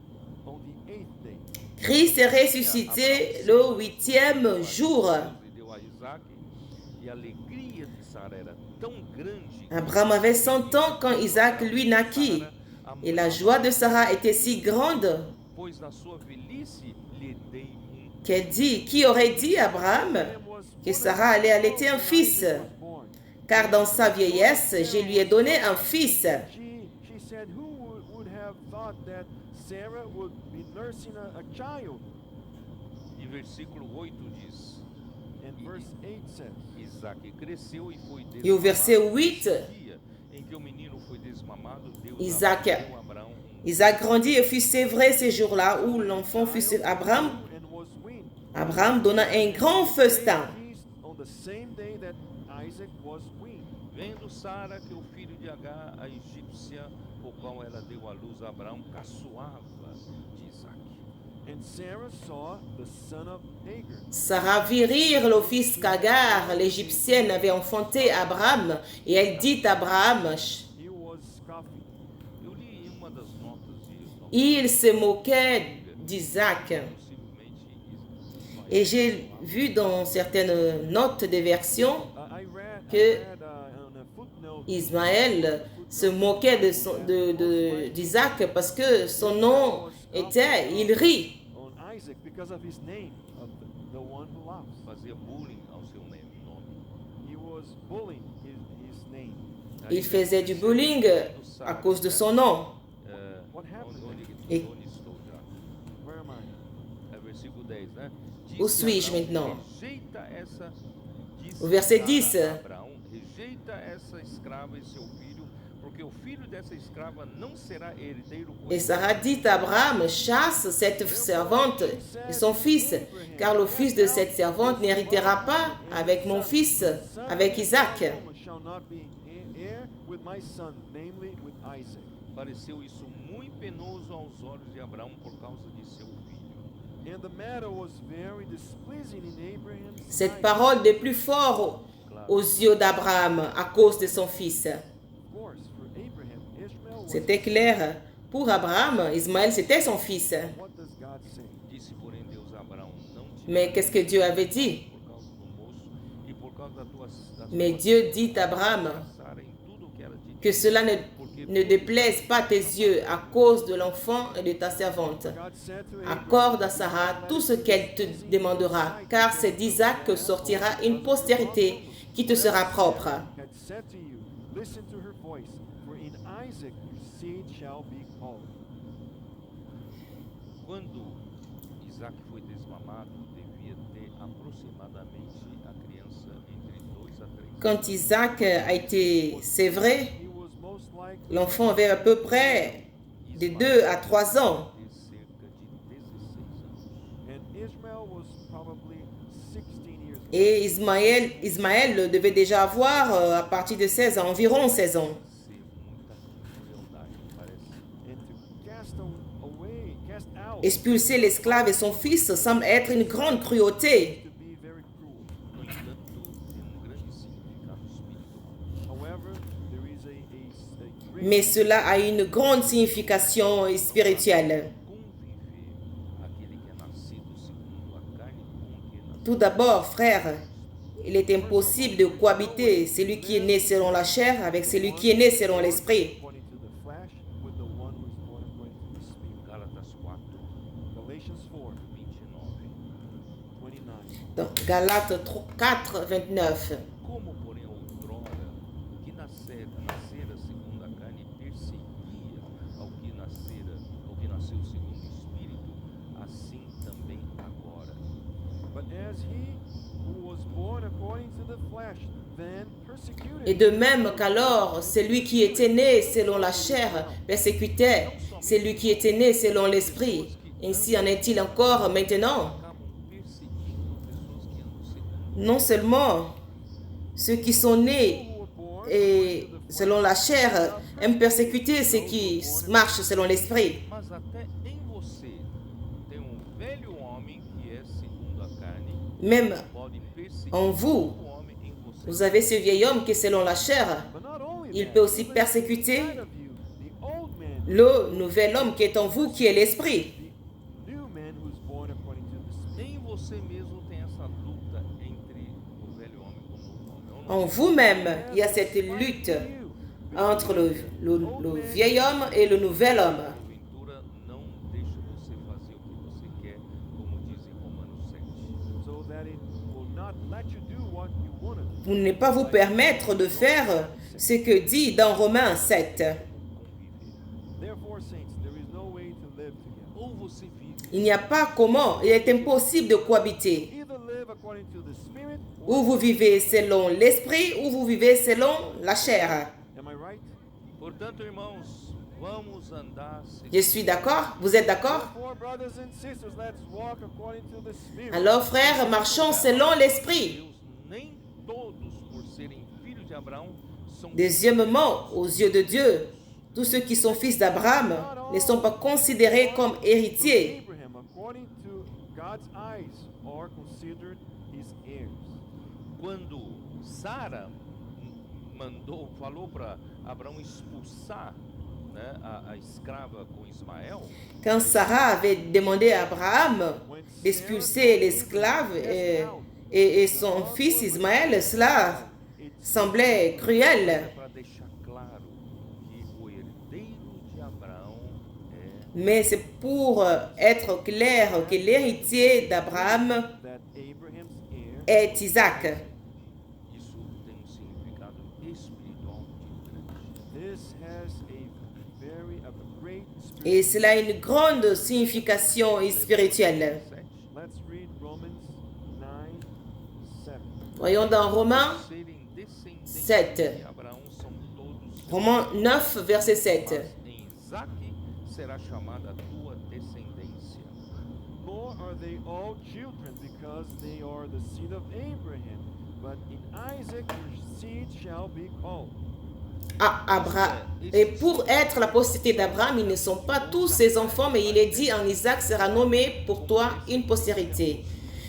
on the 8th day. Christ est ressuscité le 8e jour. Deus lhe deu a Isaac, e a alegria de Sara era tão grande. Abraham avait 100 ans quand Isaac lui naquit, et la joie de Sarah était si grande Pois na sua velhice lhe dei qui aurait dit à Abraham que Sarah allait allaiter un fils, car dans sa vieillesse, je lui ai donné un fils. She said, who would have thought that Sarah would be nursing a child? E versículo 8 diz: And verse 8 says, Isaac cresceu e foi desmamado. E o verset 8, No dia em que o menino foi desmamado, Deus Isaac deu a Abraão Isaac grandit et fut sévré ce jour-là où l'enfant fut sévré. and was weaned. Abraham donna un grand festin. Feast on the same day that Isaac was weaned. Vendo Sara que o filho de Agar, a egípcia, o qual ela deu à luz a Abraão, caçoava de Isaac. And Sarah saw the son of Hagar. Sarah vit rire le fils qu'Agar, l'Égyptienne, avait enfanté Abraham, et elle dit à Abraham, He was scoffing. Eu li em uma das notas de il se moquait d'Isaac. possivelmente Ismael. Et j'ai vu dans certaines notes de versions I read, que on a footnote Ismaël se moquait d'Isaac parce que son nom était il rit. on Isaac because of his name, of the one who loves. Fazia bullying ao seu nome. He was bullying his name. Il faisait du bullying à cause de son nom. What happened? Et- Onde estou já? Where am I? É versículo 10, né? Où Disse suis-je Abraão, maintenant? Rejeita essa, disse O verset Sara 10. a Abraão, rejeita essa escrava e seu filho, porque o filho dessa escrava não será herdeiro com Et Sarah dit à Abraham, chasse cette servante et son fils, car le fils de cette servante n'héritera pas avec mon fils, avec Isaac. Woman shall not be heir with my son, namely with Isaac. Pareceu isso muito penoso aos olhos de Abraão por causa de seu filho. And the matter was very displeasing in Abraham's Cette sight. parole n'est plus forte aux yeux d'Abraham à cause de son fils. Of course, for Abraham, Ishmael was. C'était clair. Pour Abraham, Ismaël, c'était son fils. What does God say? Disse, porém, Deus a Abraão, não te Mais qu'est-ce que Dieu avait dit? por causa do moço e por causa da Mais Dieu dit à Abraham Sara em tudo o que ela te que cela ne déplaise pas tes yeux à cause de l'enfant et de ta servante. God said to Abraham, Accorde à Sarah tout ce qu'elle te demandera, car c'est d'Isaac que sortira une postérité qui te sera propre. had said to you, listen to her voice, for in Isaac your seed shall be called. Quando Isaac foi desmamado, devia ter aproximadamente a criança entre 2 a 3 anos. Quand Isaac a été sévré, He was most likely l'enfant avait à peu près de 2 à 3 ans. De cerca de 16 anos. and Ishmael was probably 16 years old. Et Ismaël devait déjà avoir à partir de 16 ans, environ 16 ans. Ser muita crueldade, parece. And to cast out, Expulser l'esclave et son fils semble être une grande cruauté. to be very cruel. No entanto, tem grande significado espiritual. However, there is a great Mais cela a une grande signification spirituelle. Conviver aquele que é nascido segundo a carne com quem nasceu. Tout d'abord, frère, il est impossible de cohabiter celui qui est né selon la chair avec celui qui est né selon l'esprit. according to the flesh with the one who is born according to the spirit. Gálatas 4, Galatians 4, 29. 29. Dans Galates 4, 29. Como, porém, outrora, o que nascera segundo a carne perseguia ao que nasceu segundo o Espírito, assim também agora. But as he who was born according to the flesh then persecuted Et de même qu'alors, celui qui était né selon la chair persécutait celui qui était né selon l'esprit. Ainsi en est-il encore maintenant. Acabam perseguindo pessoas que andam segundo. Non seulement ceux qui sont nés who were born et selon la chair aiment persécuter ceux qui marchent selon l'esprit. Mas até em você tem velho homem que é segundo a carne, Même pode perseguir en vous, o homem em você. vous avez ce vieil homme qui est selon la chair. But not only Il that, peut aussi but persécuter inside of you, the old man, le nouvel homme qui est en vous, qui est l'esprit. the new man who is born according to the spirit. Em você mesmo tem essa luta entre o velho homem e o novo homem. Ou não? En vous-même, il y a cette lutte entre le vieil homme et le nouvel homme. Porventura não deixa você fazer o que você quer, como diz em Romanos pour ne pas vous permettre de faire ce que dit dans Romains 7. Therefore, saints, there is no way to live together. Ou você vive Il n'y a pas comment, il est impossible de cohabiter. Either live according to the Spirit, Ou vous vivez selon l'esprit, ou vous vivez selon la chair. am I right? Portanto, irmãos, vamos andar Je suis d'accord? Vous êtes d'accord? Therefore, brothers and sisters, let's walk according to the Spirit. Alors, frères, marchons selon l'esprit. Deus. Nem todos, por serem filhos de Abraão, são Deuxièmement, aux yeux de Dieu, tous ceux qui sont fils d'Abraham ne sont pas considérés comme héritiers. Abraham, according to God's eyes, are considered his heirs. Quando Sara falou para Abraão expulsar, né, a escrava com Ismael, Quand Sarah avait demandé à Abraham d'expulser l'esclave et son fils Ismaël, cela semblait cruel. para deixar claro que o herdeiro de Abraão é Mais c'est pour être clair que l'héritier d'Abraham That Abraham's heir, est Isaac. isso tem um significado espiritual muito grande. this has a great spirit. Et cela a une grande signification spirituelle. 7. Let's read Romans 9:7. Voyons dans Romains, Serem descendentes 7. de Abraão são todos Romains 9, verset 7. em Isaque será chamada a tua descendência. Nor are they all children because they are the seed of Abraham, but in Isaac your seed shall be called. Et pour être la postérité d'Abraham, ils ne sont pas tous ses enfants, mais il est dit en Isaac sera nommé pour toi une postérité.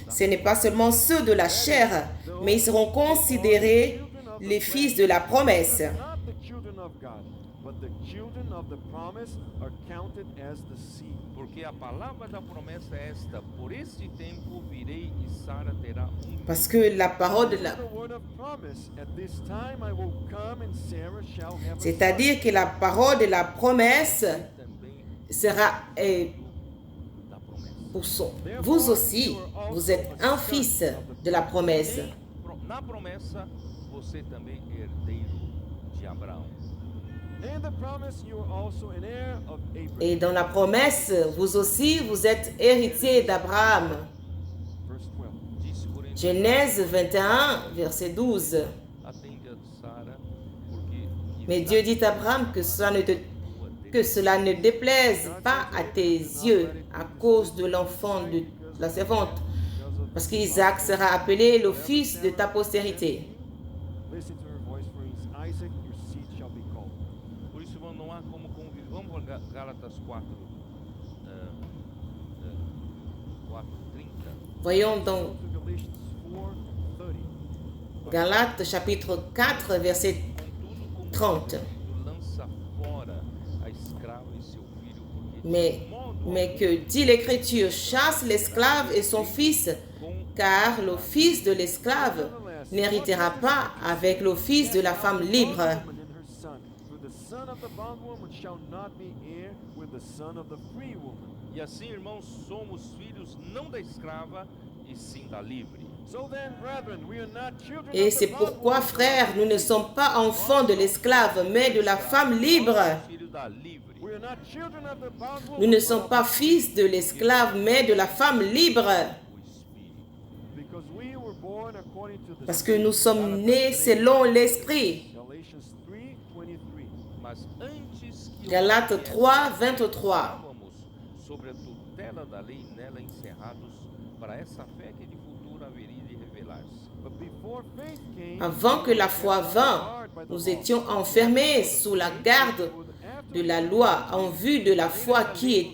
Ce n'est pas seulement ceux de la chair, mais ils seront considérés les fils de la promesse. Not the children of God, but the children of the promise are counted as the seed. Porque a palavra da promessa é esta: por este tempo virei e Sara terá Parce que la parole de la... The word of promise, at this time I will come and Sarah shall have a son. C'est-à-dire que la parole de la promesse também sera... da promessa. pour son... Vous aussi, vous êtes un fils de la promesse. Na promessa, você também é herdeiro de Abraão. And the promise you are also an heir of Abraham. Et dans la promesse, vous aussi, vous êtes héritier d'Abraham. Verse 12. Disse, porém, Genèse 21, verset 12. atende a Sara, porque Mais Dieu dit à Abraham que cela ne déplaise pas à tes yeux à cause de l'enfant de la servante, parce qu'Isaac sera appelé le fils de ta postérité. Listen to her voice, for in Isaac your seed shall be called. Por isso, irmão, não há como conviver. Vamos para Gálatas 4, 4:30. Voyons dans Go to Galatians 4:30. Galates chapitre 4, verset Contudo, como 30. tu lança fora a escrava e seu filho, porque Mais que dit l'Écriture, chasse l'esclave et son fils, car le fils de l'esclave n'héritera pas avec le fils de la femme libre. And her son, for the son of the bondwoman shall not be heir with the son of the free woman. E assim, irmãos, somos filhos não da escrava, e sim da livre. So then, brethren, we are not children Et of c'est the pourquoi, bondwoman, frères, nous ne sommes pas enfants de l'esclave, mais de la femme libre. Filhos da livre. we are not children of the bondwoman, Nous ne but sommes of pas fils de l'esclave, mais de la femme libre. O Espírito. because we were born according to the Parce que nous sommes nés selon l'Esprit. Galatians 3:23. Mas antes que Galates 3, 23. estávamos sobre a tutela da lei, nela encerrados, para essa fé que de futuro haveria de revelar-se. But before faith came, Avant que la foi vînt, nous étions enfermés sous la garde de la loi en vue de la foi qui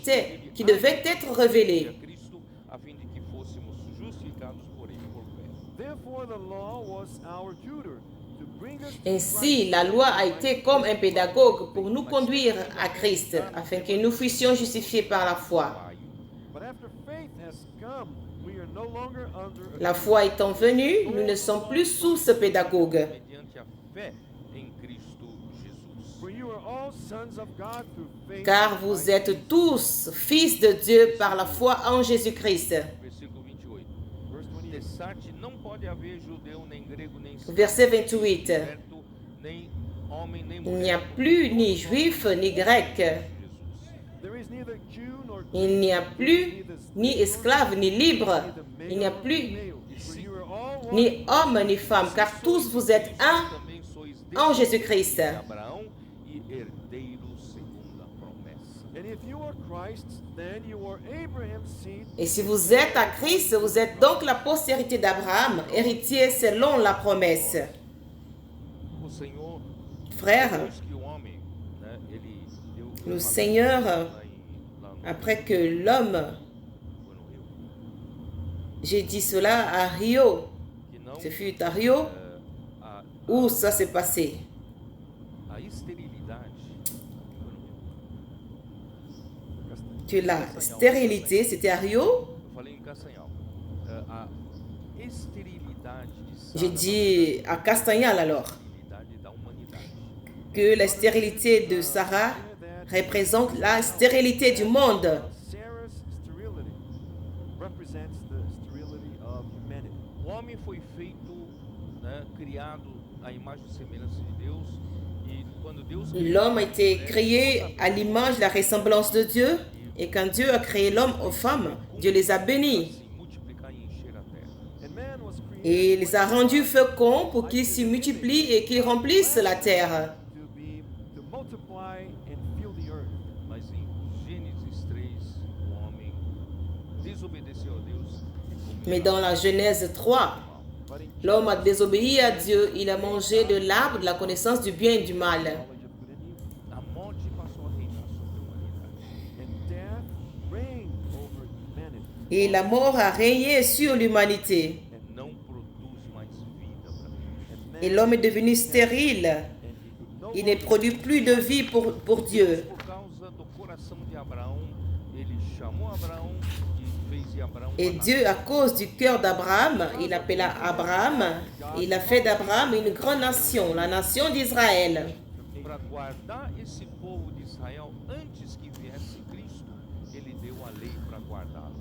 devait être révélée. A Cristo, a fim de que fôssemos justificados por ele por fé. therefore the law was our tutor to bring us to Ainsi, la loi a été comme un pédagogue pour nous conduire à Christ, afin que nous fussions justifiés par la foi. Pai, But after faith has come, we are no longer under a La foi étant venue, nous ne sommes plus sous ce pédagogue, mediante a fé em Cristo Jesus. For you are all sons of God through faith. car vous êtes tous fils de Dieu par la foi en Jésus-Christ. Versículo 28. Verse 28. Interessante, não pode haver judeu, nem grego, nem Verset 28. certo, nem homem, nem Il n'y a mulher, plus ni juif ni grec. Jesus. There is neither Jew nor Il n'y a plus ni esclave ni libre. Il n'y a male plus nor female, for you are all one ni homme ni femme, car tous vous êtes un Também sois en descendentes Jésus-Christ. de Abraão e herdeiros segundo a promessa. And if you are Christ's, then you are Abraham's seed. Et si vous êtes à Christ, vous êtes donc la postérité d'Abraham, héritier selon la promesse. O Senhor, Frère, depois que o homem, né, ele eu le falei Seigneur, lá no après que l'homme, foi no Rio, j'ai dit cela à Rio, que não ce fut à Rio a, où ça s'est passé. a esterilidade foi no Rio. Que la stérilité, c'était à Rio. Eu falei em Castanhal. A esterilidade de J'ai Sara, dit à Castagnal alors a esterilidade da humanidade. que la stérilité de Sarah représente la stérilité du monde. Sarah's sterility represents the sterility of humanity. O homem foi feito, né, criado à imagem e semelhança de Deus, e quando Deus L'homme a été créé à l'image, la ressemblance de Dieu. Et quand Dieu a créé l'homme aux femmes, Dieu les a bénis. se multiplicar e encher a terra. And man was created Et il les a rendus féconds pour qu'ils s'y multiplient et qu'ils remplissent la terre. to multiply and fill the earth. Mas em Gênesis 3, o homem desobedeceu a Deus e comeu Mais dans la Genèse 3, But in l'homme a désobéi à Dieu. Il a mangé de l'arbre de la connaissance du bien et du mal. knowledge of good and evil. a morte passou a reinar sobre a humanidade. And death reigned over humanity. Et la mort a régné sur l'humanité. Não produz mais vida para Deus. And man Et l'homme est devenu stérile. and he could no Il ne produit plus de vie pour Dieu. Por causa do coração de Abraão, ele chamou Abraão e fez de Abraão Et uma Dieu, à cause du cœur d'Abraham, il appela Abraham, il a fait d'Abraham une grande nation, la nation d'Israël. para guardar esse povo de Israel antes que viesse Cristo, ele deu a lei para guardá-lo.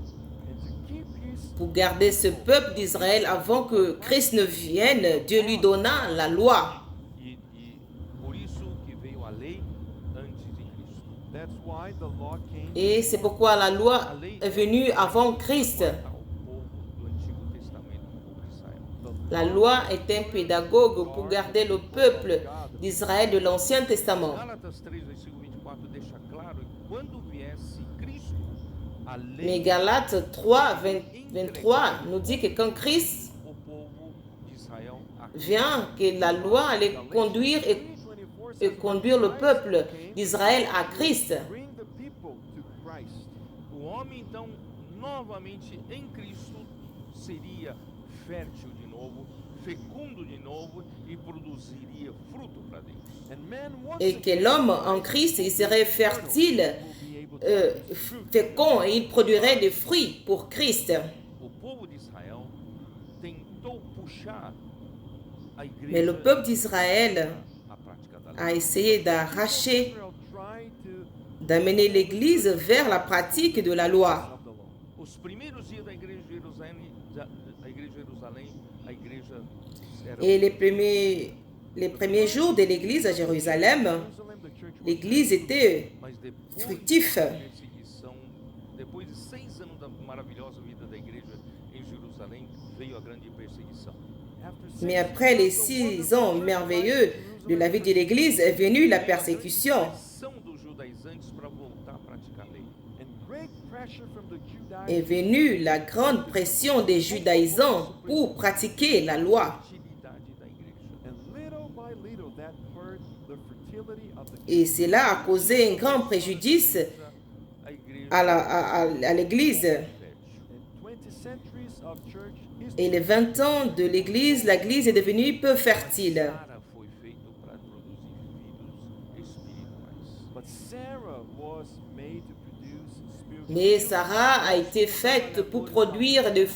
and to keep his Pour garder ce peuple d'Israël avant que Christ ne vienne, Dieu lui donna la loi. E por isso que veio a lei antes de Cristo. that's why the law came Et c'est pourquoi la loi est venue avant Christ. Guardar o povo do Antigo Testamento, o povo de Israel. La loi est un pédagogue pour garder le peuple d'Israël de l'Ancien Testament. Gálatas 3, versículo 24 deixa claro que quando viesse Cristo, a Mais lei Galates 3, 23 nous dit que quand Christ o povo de Israel a vient, que la loi allait conduire et conduire le peuple d'Israël à Christ. bring the people to Christ. O homem, então, novamente em Cristo, seria fértil de novo, fecundo de novo e produziria fruto para Deus. And man once Et que l'homme en Christ, il serait fertile, will be able to fécond, et il produirait des fruits pour Christ. O povo d'Israel tentou puxar a igreja Mais le peuple d'Israël à prática da lei. a essayé d'arracher, Israel tried to d'amener l'Église vers la pratique de la loi. of the law. Os primeiros dias da igreja de Jerusalém, a igreja era Et les premiers jours de l'Église à Jérusalem, Jerusalem, the church was l'Église était mas depois fructif. da perseguição, depois de 6 anos da maravilhosa vida da igreja em Jerusalém, veio a grande perseguição. after six Mais après les 6 ans merveilleux de la vie de l'Église est venue la persécution. Pressão dos judaizantes para voltar a praticar a lei. and great pressure from the Est Judaizers venue la grande pression des judaïsants pour pratiquer la loi. Fertilidade da igreja. and little by little that hurt the fertility of the Et cela a causé un grand préjudice A igreja à l'Église. fértil. and 20 centuries of church history. Et les 20 ans de l'Église, l'Église est devenue peu fertile. Sara foi feito para produzir filhos espirituais. But Sarah was made to produce spiritual Mais Sarah a été faite pour produire des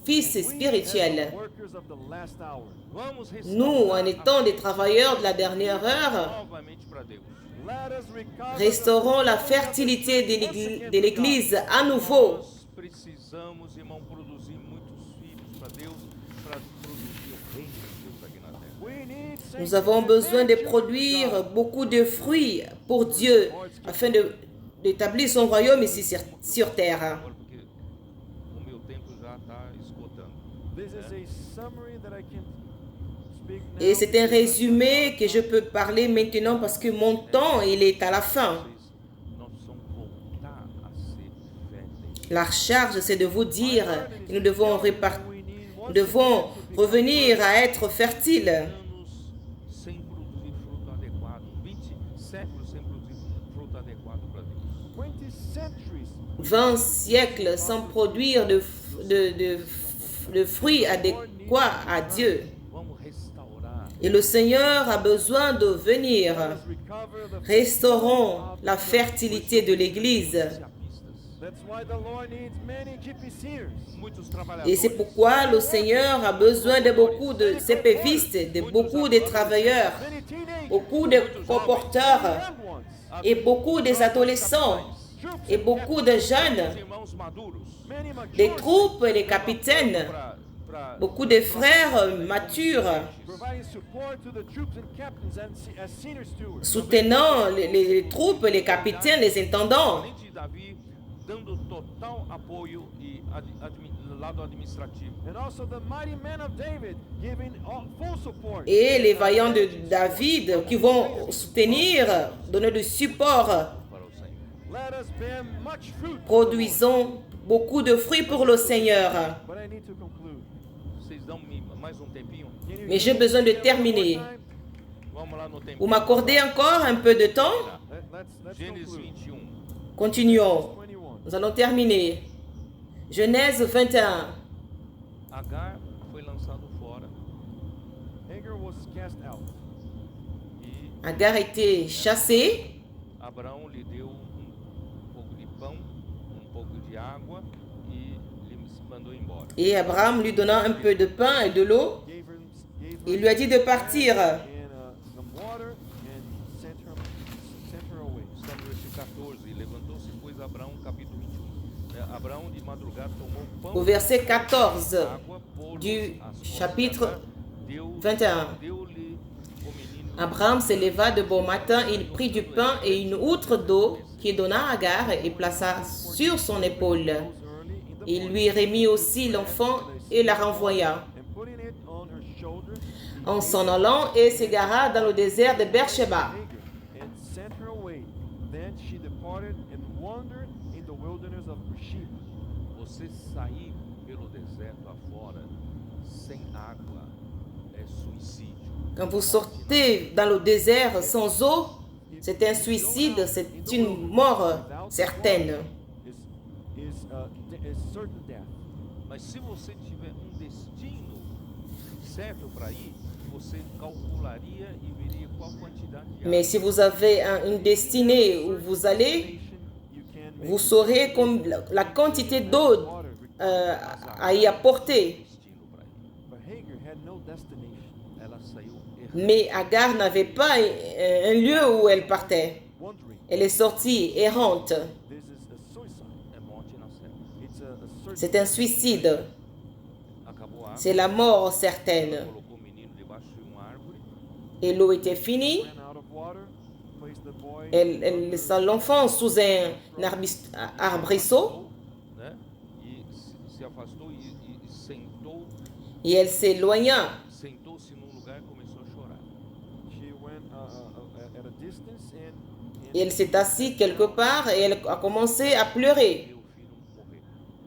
fils spirituels. workers of the last hour. Vamos Nous, en étant des travailleurs de la dernière heure, novamente para Deus. Let us recover restaurons la fertilité de l'Église à nouveau. Nós precisamos, irmão, produzir muitos filhos para Deus, para produzir o reino de Deus aqui na terra. We need Nous avons besoin de produire beaucoup de fruits pour Dieu afin d'établir son royaume ici sur terre. Agora, porque o meu tempo já está esgotando. This is a summary that I can speak now. Et c'est un résumé que je peux parler maintenant parce que mon temps, il est à la fin. Nós precisamos voltar a ser férteis. La charge, c'est de vous dire que nous devons revenir à être fertiles. Anos sem produzir fruto adequado, 20 séculos sem produzir fruto adequado para Deus. 20 centuries 20 siècles sans produire de fruits adéquats à Dieu. Vamos restaurar. Et le Seigneur a besoin de venir. recover the Restaurons la fertilité de l'Église. Chapistas. That's why the Lord needs many gypsies. Muitos Et trabalhadores. c'est pourquoi le Seigneur a besoin de beaucoup de CPVistes, de beaucoup de travailleurs, Many teenagers. beaucoup de comporteurs Young ones. et beaucoup des adolescents et beaucoup de jeunes, Os irmãos maduros. Many mature des troupes et des capitaines, Para beaucoup de frères matures, providing support to the troops and captains as senior stewards. soutenant les troupes, les capitaines, les intendants. além de Davi dando total apoio e lado administrativo. And also the mighty men of David giving full support. Et les vaillants de David qui vont soutenir, donner du support. Para o Senhor. Let us bear much fruit. Produisons beaucoup de fruits pour le Seigneur. But I need to conclude. Vocês dão mais um tempinho? Can you Mais give j'ai me besoin de one more terminer. time? Vamos lá no tempinho. Vous m'accordez encore un peu de temps? Let's Gênesis conclude. 21. Continuons. 21. Nous allons terminer. Genèse 21. Agar foi lançado fora Hagar was cast out. e Agar a été chassée. Abraão lhe deu pouco de pão, pouco de água e lhe mandou embora. Et Abraham lui donna un peu de pain et de l'eau. Gave Il lui a dit de partir. and some water and sent her away. Estamos no versículo 14. Levantou-se, pois, Abraão, capítulo 21. Abraão de madrugada tomou pão Au verset 14 água, pôs du as fontes chapitre de Agar, deu- 21. Deu-lhe o menino Abraham se leva de bon matin, il prit du pain et une outre d'eau qu'il donna à Agar et plaça sur son épaule. Rose early in the Il morning, lui remit aussi l'enfant et la renvoya. and putting it on her shoulder, En s'en allant et s'égara dans le désert de Beersheba. Hagar, and sent her away. Then she departed and wandered in the wilderness of Beersheba. Você sair pelo deserto afora sem água é suicídio. Quand vous sortez dans le désert sans eau, c'est un suicide, c'est une mort certaine. Is certain death. Mas se você tiver destino certo para ir, você calcularia e veria qual quantidade de Mais si vous avez une destinée où vous allez, You can make vous saurez comme la quantité d'eau à y apporter. destino para ir. But Hagar had no destination. Ela saiu errando. Mais Agar n'avait pas un lieu où elle partait. Wondering. Elle est sortie errante. This is a suicide. É morte na certa. It's a certain C'est un suicide. Acabou a água, C'est la mort certaine. colocou o menino debaixo de uma árvore, Et l'eau était finie. ran out of water, placed the boy Elle laissa l'enfant sous un arbrisseau né? E se afastou e sentou, et elle s'éloigna. sentou-se num lugar e começou a chorar. she went at a distance and Et elle s'est assise quelque part et elle a commencé à pleurer. Viu o filho morrer.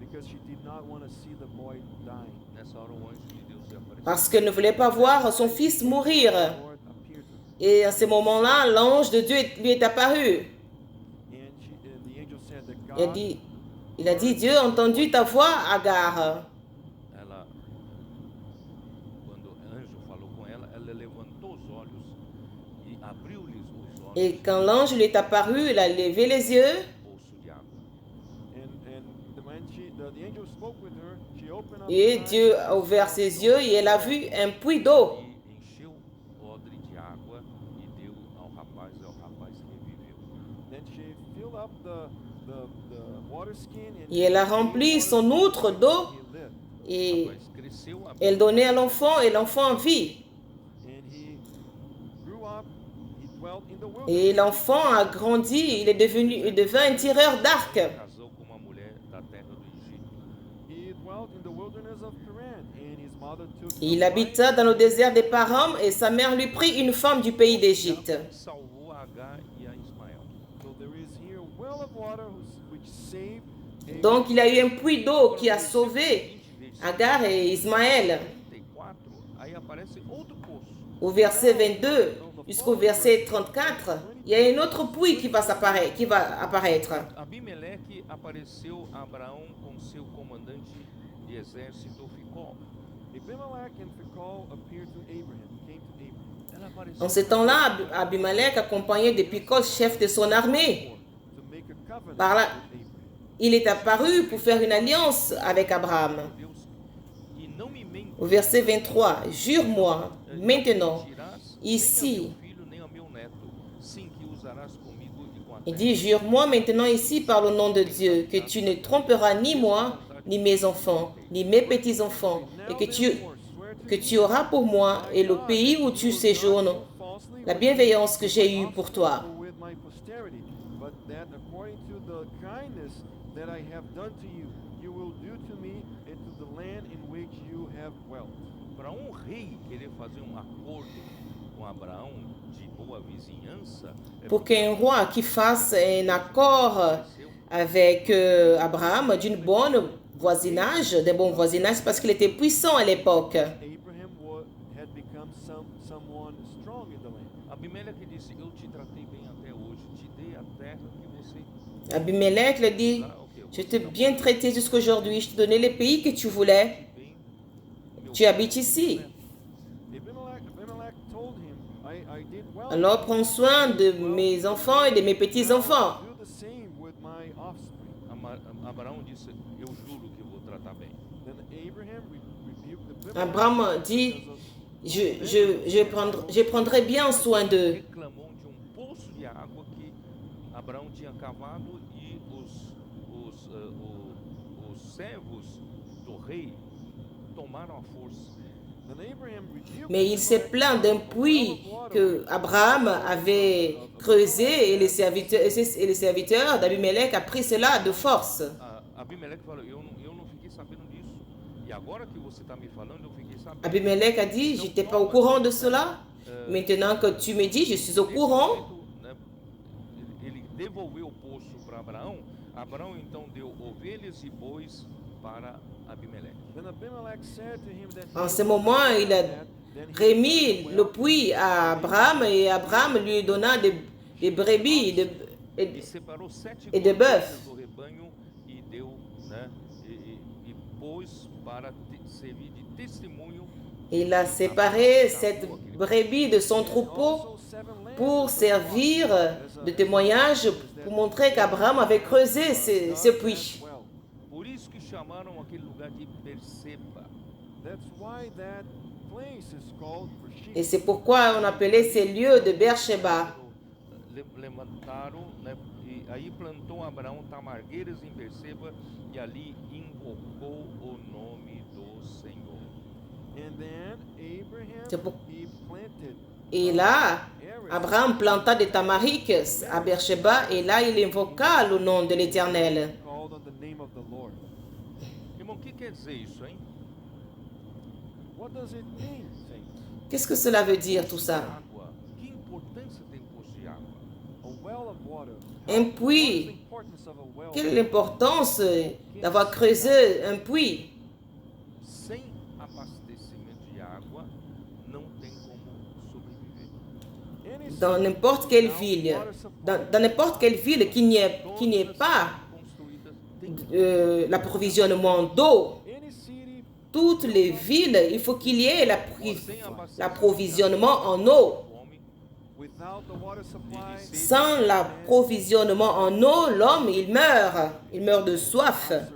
because she did not want to see the boy dying. Nessa hora o anjo de Deus se apareceu. Parce qu'elle ne voulait pas voir son fils mourir. The Lord appeared to her, Et à ce moment-là, l'ange de Dieu lui est apparu. and the angel said that Il a God dit, il a dit, Dieu a entendu ta voix, Agar. Ela, quando o anjo falou com ela, ela levantou os olhos e abriu-lhes os olhos Et quand l'ange lui est apparu, il a levé les yeux no poço de água. and when the angel spoke with her, she opened up et her eyes, Dieu a ouvert ses yeux et elle a vu un puits d'eau. E encheu o odre de água e deu ao rapaz, e ao rapaz reviveu. then she filled up the water skin and Et elle a rempli son outre d'eau he lived. Et Mas cresceu, elle donnait à l'enfant et l'enfant vit. And he grew up, he dwelt in the wilderness. Et l'enfant a grandi, il devint un tireur d'arc. casou com uma mulher da terra do Egito. He dwelt in the wilderness of Paran, and his mother took Il a habita dans le désert des Param et sa mère lui prit une femme du pays d'Égypte. Jacó salvou a Agar e a Ismael. So there is here a well of water which saved Abraham. Donc il y a eu un puits d'eau qui a sauvé Agar et Ismaël. 34, aí aparece outro poço. Au verset 22 jusqu'au verset 34, il y a un autre puits qui va apparaître. Abimeleque apareceu a Abraão com seu comandante de exército Ficol. Abimelech and Phicol appeared to Abraham, came to Abraham Ela apareceu En ce temps-là, Abimelech, accompagné de Picol, chef de son armée, to make a covenant par là, with Abraham. il est apparu pour faire une alliance avec Abraham. Deus e não me mentirás Au verset 23, jure-moi maintenant, nem a ici, meu filho nem a meu neto, sim que usarás comigo e com a il terra. dit, jure-moi maintenant ici par le nom de Dieu, que tu ne tromperas ni moi, ni mes enfants, ni mes petits-enfants, et que tu auras pour moi et le pays où tu séjournes la bienveillance que j'ai eue pour toi. With my posterity, but that according to the kindness that I have done to you, you will do to me and to the land in which you have dwelt. Para rei querer fazer acordo com Abraão de boa vizinhança, Pour qu'un roi qui fasse un accord avec Abraham d'un bon voisinage, parce qu'il était puissant à l'époque. Abraham had become someone strong in the land. Abimeleque disse: Eu te tratei bem até hoje, te dei a terra que você. Abimelech lui dit, je t'ai bien traité jusqu'aujourd'hui, je t'ai donné les pays que tu voulais, tu habites ici. Abimelech told him, I did well. Alors prends soin de mes enfants et de mes petits-enfants. Do the same with my offspring. Abraão disse: Eu juro que vou tratar bem. Then Abraham rebuked Abimelech. Abraham dit, je prendrai bien soin d'eux. Reclamou de poço de água que Abraão tinha cavado e os servos do rei tomaram a força. Then Abraham rebuked Mais il s'est plaint d'un puits que Abraham avait creusé et les serviteurs d'Abimelech a pris cela de force. Abimeleque falou: Eu não fiquei sabendo disso. E agora que você está me falando, eu fiquei sabendo. Abimelech a dit, je n'étais pas au courant de cela. Maintenant que tu me dis, je suis au courant. Ele devolveu o poço para Abraão. Abraão então deu ovelhas e bois para Abimeleque. Then Abimelech said to him that En ce moment, il a remis le puits à Abraham et Abraham lui donna des brebis E separou 7 et de bœufs. do rebanho e deu, e pôs para servir de testemunho. Il a séparé cette brebis de son troupeau pour servir de témoignage, pour montrer qu'Abraham avait creusé ce puits. Por isso que chamaram aquele lugar de Berseba. That's why that place is called Beersheba. Et c'est pourquoi on appelait ces lieux de Beersheba. Levantaram, e aí plantou Abraão tamargueiras em Berseba e ali invocou o nome do Senhor. And then Abraham, C'est pour- he planted Et là, Abraham planta des tamariques à Beersheba et là il invoqua le nom de l'Éternel. called on the name of the Lord. Irmão, o que quer dizer isso, hein? What does it mean, saints? Qu'est-ce que cela veut dire tout ça? Água. Que importância tem poço de água? A well of water. Un What's the puits. importance of a well? Quelle est l'importance d'avoir creusé un puits? Sem abastecimento de água, não tem como sobreviver. Any Dans n'importe quelle ville, dans n'importe quelle ville qu'il n'y ait pas Construídas l'approvisionnement d'eau, any city toutes les villes, il faut qu'il y ait l'approvisionnement en eau. fome, without the water supply, Sans l'approvisionnement en eau, l'homme, il meurt de soif. survive.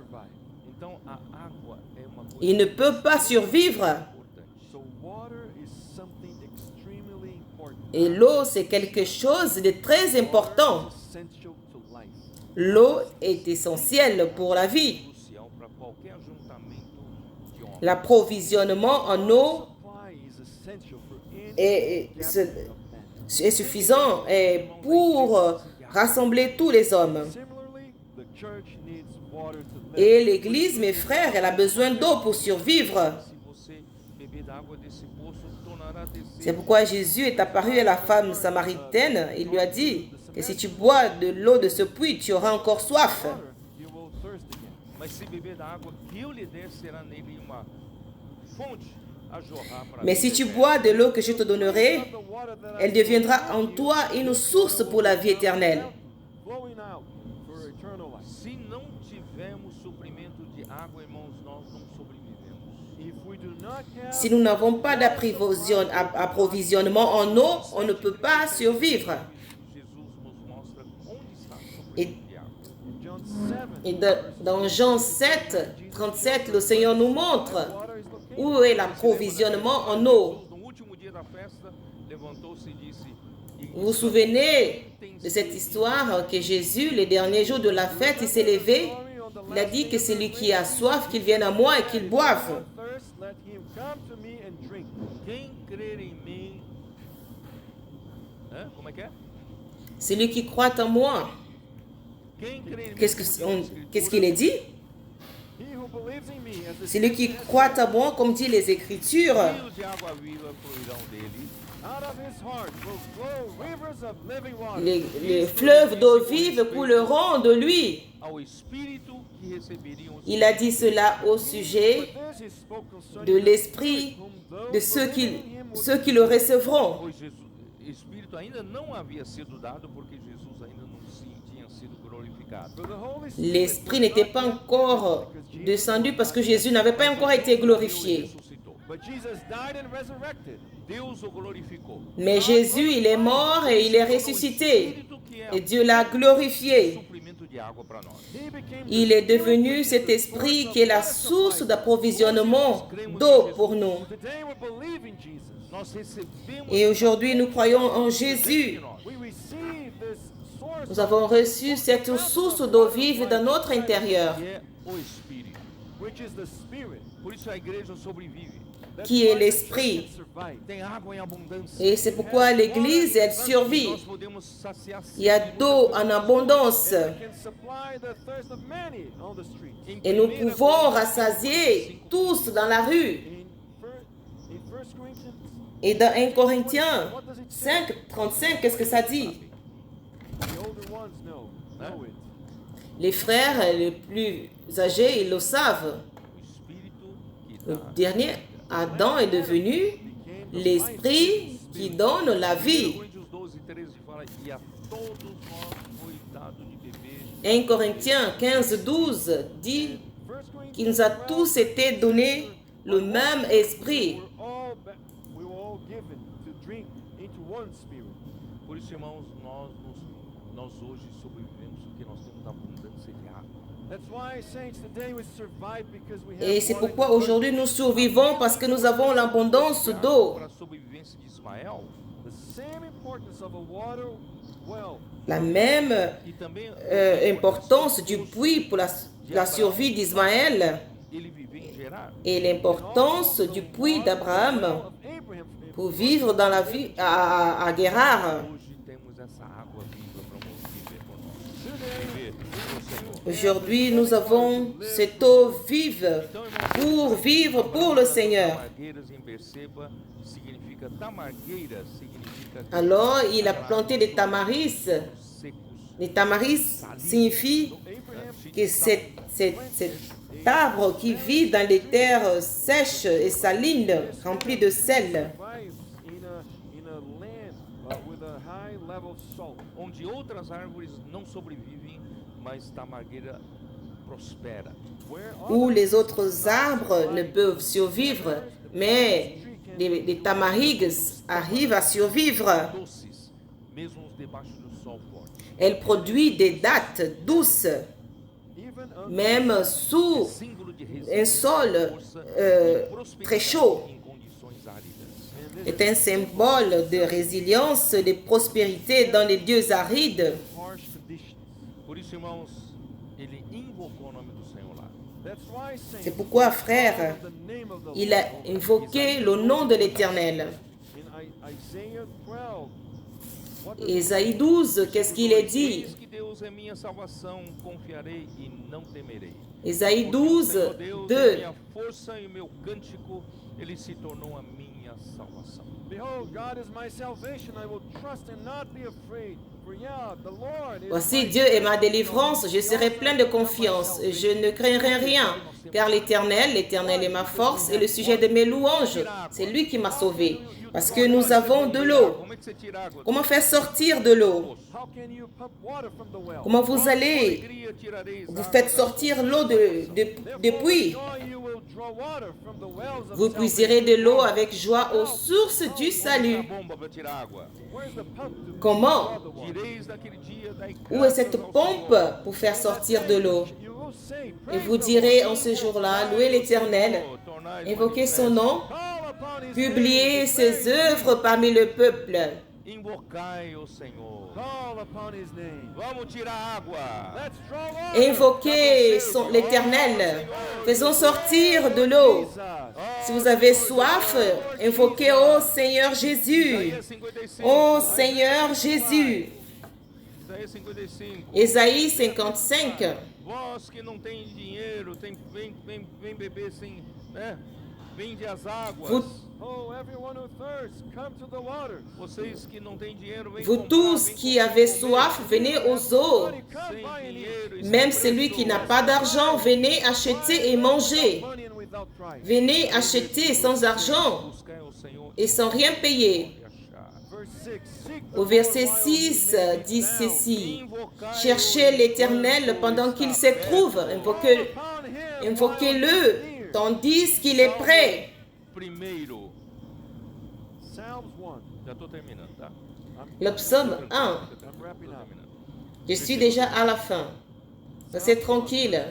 então a água é uma coisa Il ne peut pas survivre. So water is something extremely important. Et l'eau, c'est quelque chose de très important. Essential to life. L'eau est essentielle pour la vie. crucial para qualquer ajuntamento de L'approvisionnement en eau Supply is essential for any est, gathering of men. est suffisant pour rassembler tous les hommes. Similarly, the church needs water to live. Et l'Église, mes frères, elle a besoin d'eau pour survivre. Se você beber da água desse poço, tornará a ter C'est sede. pourquoi Jésus est apparu à la femme samaritaine. Il lui a dit que si tu bois de l'eau de ce puits, tu auras encore soif. Water, you will thirst again. Mas se beber da água que eu lhe der, será nele uma fonte a jorrar para Mais si tu bois de l'eau que je te donnerai, The water that I elle deviendra en toi une source pour la vie éternelle. flowing out for eternal life. Se não tivermos suprimento de água, irmãos, nós não sobrevivemos. If we do not have Si nous n'avons pas d'approvisionnement en eau, on ne peut pas survivre. Jesus nos mostra onde está o Et, suprimento de água. in John 7, et dans Jean 7, 37, le Seigneur nous montre water is located. où est l'approvisionnement en eau. No último dia da festa, levantou-se e disse: Vous vous souvenez de cette histoire que Jésus, les derniers jours de la fête, il s'est levé. Il a dit que celui qui a soif, qu'il vienne à moi et qu'il boive. Thirst, let him come to me and drink. Quem crer em mim. Como é que é? Celui qui croit en moi. Quem crer em mim. Qu'est-ce qu'il est dit? He who believes in me, as the Celui qui croit en moi, comme dit les Écritures, Rios de água viva fluirão dele. out of his heart will flow rivers of living water. les fleuves d'eau vive couleront de lui. Ao Espírito que receberiam os Il a dit cela au sujet This he spoke concerning de l'esprit whom those de ceux believing in him would ceux qui le recevront. pois Jesus, Espírito ainda não havia sido dado porque Jesus ainda não tinha sido glorificado. For the Holy Spirit L'esprit n'était pas encore descendu parce que Jésus n'avait pas encore été glorifié. Ressuscitou. But Jesus died and resurrected. Deus o glorificou. Mais Jésus, il est mort et il est ressuscité. Et Dieu l'a glorifié. Suprimento de água para nós. He became Il est devenu cet esprit qui est la source d'approvisionnement d'eau pour nous. Today we believe in Jesus. Nós recebemos Et aujourd'hui, nous croyons en Jésus. We receive this source Nous avons reçu cette source d'eau vive dans notre intérieur, que é o Espírito. which is the Spirit. Por isso a igreja sobrevive. That's qui est why the l'esprit. church survive. Tem água em abundância. Et c'est pourquoi l'Église, elle survit. Nós podemos saciar Il y a d'eau en abondance. We can supply the thirst of many on the streets. Et nous pouvons rassasier tous dans la rue. In 1 Corinthians, Et dans 1 Corinthiens 5, 35, qu'est-ce que ça dit? the older ones know it. Les frères les plus âgés, ils le savent. O Espírito que Le dá. dernier Adam est devenu l'esprit qui donne la vie. Coríntios 12:13 fala: E a todos nós foi dado de beber 1 Corinthiens 15, 12 dit 1 Corinthians, qu'il nous a tous été donné le même esprit. we were all given to drink into one spirit. Por isso, irmãos, nós hoje sobrevivemos porque nós temos abundância de água. That's why, saints, today we survive because we have Et c'est water in pourquoi abundance. aujourd'hui nous survivons parce que nous avons l'abondance d'eau. Para a sobrevivência de Ismael, The same importance of a water well La même e também importance du puits pour la survie d'Ismaël ele vivia em Gerar. et l'importance du puits d'Abraham of Abraham pour vivre dans la vie à Guérard. Hoje temos essa água viva para viver por nós. Viver pro Senhor. Aujourd'hui, nous avons cette eau vive pour vivre pour le Seigneur. Tamargueiras em Berseba significa tamargueira, significa Alors, il a planté des tamaris. secos. Les tamaris signifient que cet arbre qui vit dans les terres sèches et salines, remplies de sel. thrives in a land with a high level of salt. Onde outras árvores não sobrevivem, mas tamargueira prospera. Where Où les autres arbres ne peuvent survivre, mais les tamarigues arrivent à survivre. Doces, mesmo debaixo do sol forte. Elle produit des dattes douces, even même sous Símbolo de un sol força très chaud. em condições áridas. C'est un symbole de résilience, de prospérité dans les lieux arides. harsh conditions. Por isso, irmãos, ele invocou o nome do Senhor lá. C'est pourquoi, frère, il a invoqué le nom de l'Éternel. Ésaïe 12, qu'est-ce qu'il est dit? Eis que Deus é minha salvação, confiarei e não temerei. Ésaïe 12, Deus é 2. minha força e o meu cântico, ele se tornou a minha salvação. Behold, God is my salvation. I will trust and not be afraid. For yeah, the Lord is Voici, my Dieu est ma délivrance, je serai plein de confiance, je ne craindrai rien, car l'Éternel est ma force et le sujet de mes louanges. C'est lui qui m'a sauvé, parce que nous avons de l'eau. Como é que você tira água? Comment faire sortir de l'eau? How can you pump water from the well? Comment vous allez, Alegria tirareis vous água faites sortir l'eau des puits? Joy, you will draw water from the wells of Vous puiserez de l'eau avec joie aux sources du da salut. bomba para tirar água. Where's the pump to Comment? draw the water? Direis naquele dia, dai Où est cette graças ao pompe Senhor. pour faire sortir de l'eau? You will say, Et praise vous the direz Lord. en ce jour-là, louez l'Éternel, Tornai invoquez son nom, Call upon his publiez name. ses œuvres parmi le peuple. Invocai o Senhor. Call upon his name. Vamos tirar água. Let's draw water. Invoquez l'Éternel, faisons sortir de l'eau. Jesus. Si vous avez soif, invoquez ô Seigneur Jésus. Isaías 55. Ô Seigneur Jésus. Isaías 55. Ésaïe 55. Vós que não tem dinheiro, vem beber sem, né? Vende as águas. Vous- Oh, everyone who thirsts, come to the water. Vocês que não têm dinheiro, vem Vous comprar, tous vem qui comprar, avez vem soif, venez aux eaux. Everybody come sem buy and eat. dinheiro e sem Même preço. celui qui n'a pas d'argent, venez acheter et manger. Money and without price. Venez acheter sans argent Buscai ao Senhor et sans rien payer. e achar. Verse 6. Seek the Au verset Lord while 6 he may be dit found. ceci. Invocai Cherchez o l'Éternel pendant qu'il se trouve. Call Invoquez- upon him while he is Invoquez-le near. tandis qu'il est prêt. Primeiro, Psalms 1. já estou terminando, tá? Le psaume 1. I'm wrapping Estou up. terminando. Je suis déjà à la fin. C'est tranquille.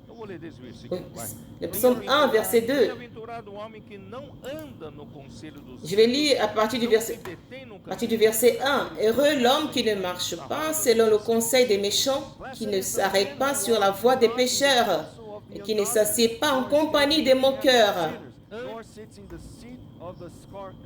Eu vou ler desse versículo, vai. Le psaume 1, verset 2. Bem-aventurado o homem que não anda no conselho dos Je vais lire à partir du não se verset, detém no à partir du verset 1. Heureux l'homme qui ne marche pas selon le conseil des méchants, qui ne s'arrête pas sur la voie des pécheurs, et qui ne s'assied pas en compagnie des moqueurs. Nor sits in the seat of the scornful.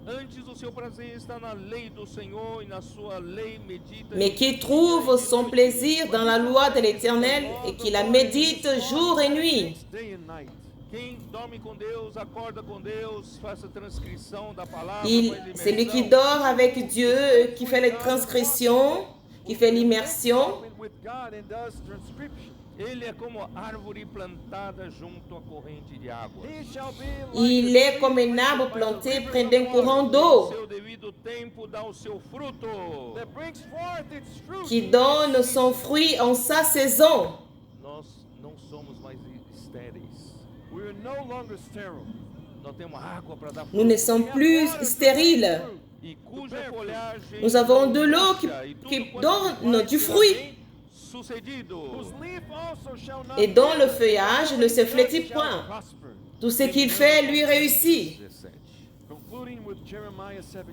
Antes o seu prazer está na lei do Senhor e na sua lei medita. Mais qui trouve son plaisir dans la loi de l'Éternel et qui la médite jour et nuit. Day and night. Quem dorme com Deus, acorda com Deus, faça transcrição da palavra. C'est lui qui dort avec Dieu, qui fait les transgressions, qui fait l'immersion. With God and does transcription. Ele é como árvore plantada junto à corrente de água. He shall be like Il est comme un arbre planté près d'un courant d'eau, Seu devido tempo dá o seu fruto. that brings forth its fruit. qui donne son fruit en sa saison. Nós não somos mais estéreis. We are no longer sterile. Nós temos água para dar Nous fruto. ne sommes plus stériles. E cuja folhagem Nous avons de l'eau murcha, e tudo qui quanto donne faz du será fruit. bem sucedido. Whose leaf also shall not Et dont le wither, feuillage ne se flétrit shall point. prosper. Tout ce qu'il fait lui réussit. 17. Concluding with Jeremiah 17.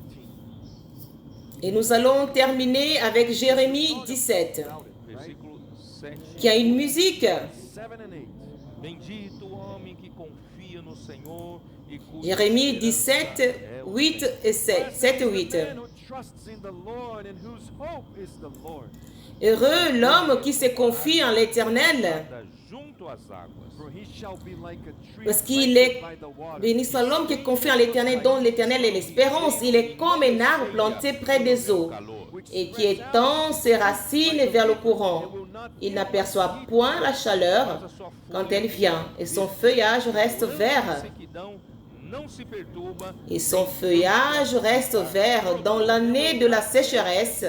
Et nous allons terminer avec Jérémie 17, Versículo 7. qui a une musique. 7 and 8. Bendito o homem que confia no Senhor e cuja Jérémie esperança 17, é o 8 et 7, 7 et 8. Man who trusts in the Lord and whose hope is the Lord. Heureux l'homme qui se confie en l'Éternel, Senhor junto às águas. For he shall be like a tree parce qu'il planted est by the water. béni soit l'homme qui confie en l'Éternel, dont l'Éternel est l'espérance. Il est comme un arbre planté près des eaux et qui étend ses racines vers le courant. Il n'aperçoit point la chaleur quand elle vient et son feuillage reste vert. Sequidão não se perturba. Et son feuillage reste vert dans l'année de la sécheresse.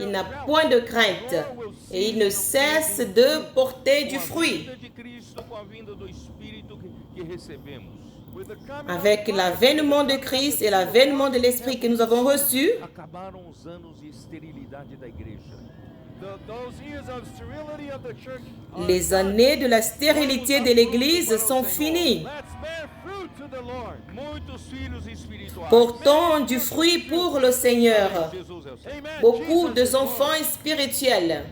Il n'a point de crainte et il ne cesse de porter du Com a fruit. vinda de Cristo, com a vinda do Espírito que recebemos. With the coming Avec l'avènement de Christ et l'avènement de l'Esprit que nous avons reçu, Acabaram os anos de esterilidade da igreja. those years of sterility of the church are les années de la stérilité de l'Église sont finies. Let's bear fruit to the Lord. Muitos filhos espirituais. Portons du fruit pour le Seigneur. Jesus é o Senhor. Amen. Beaucoup Jesus is de Lord. enfants spirituels.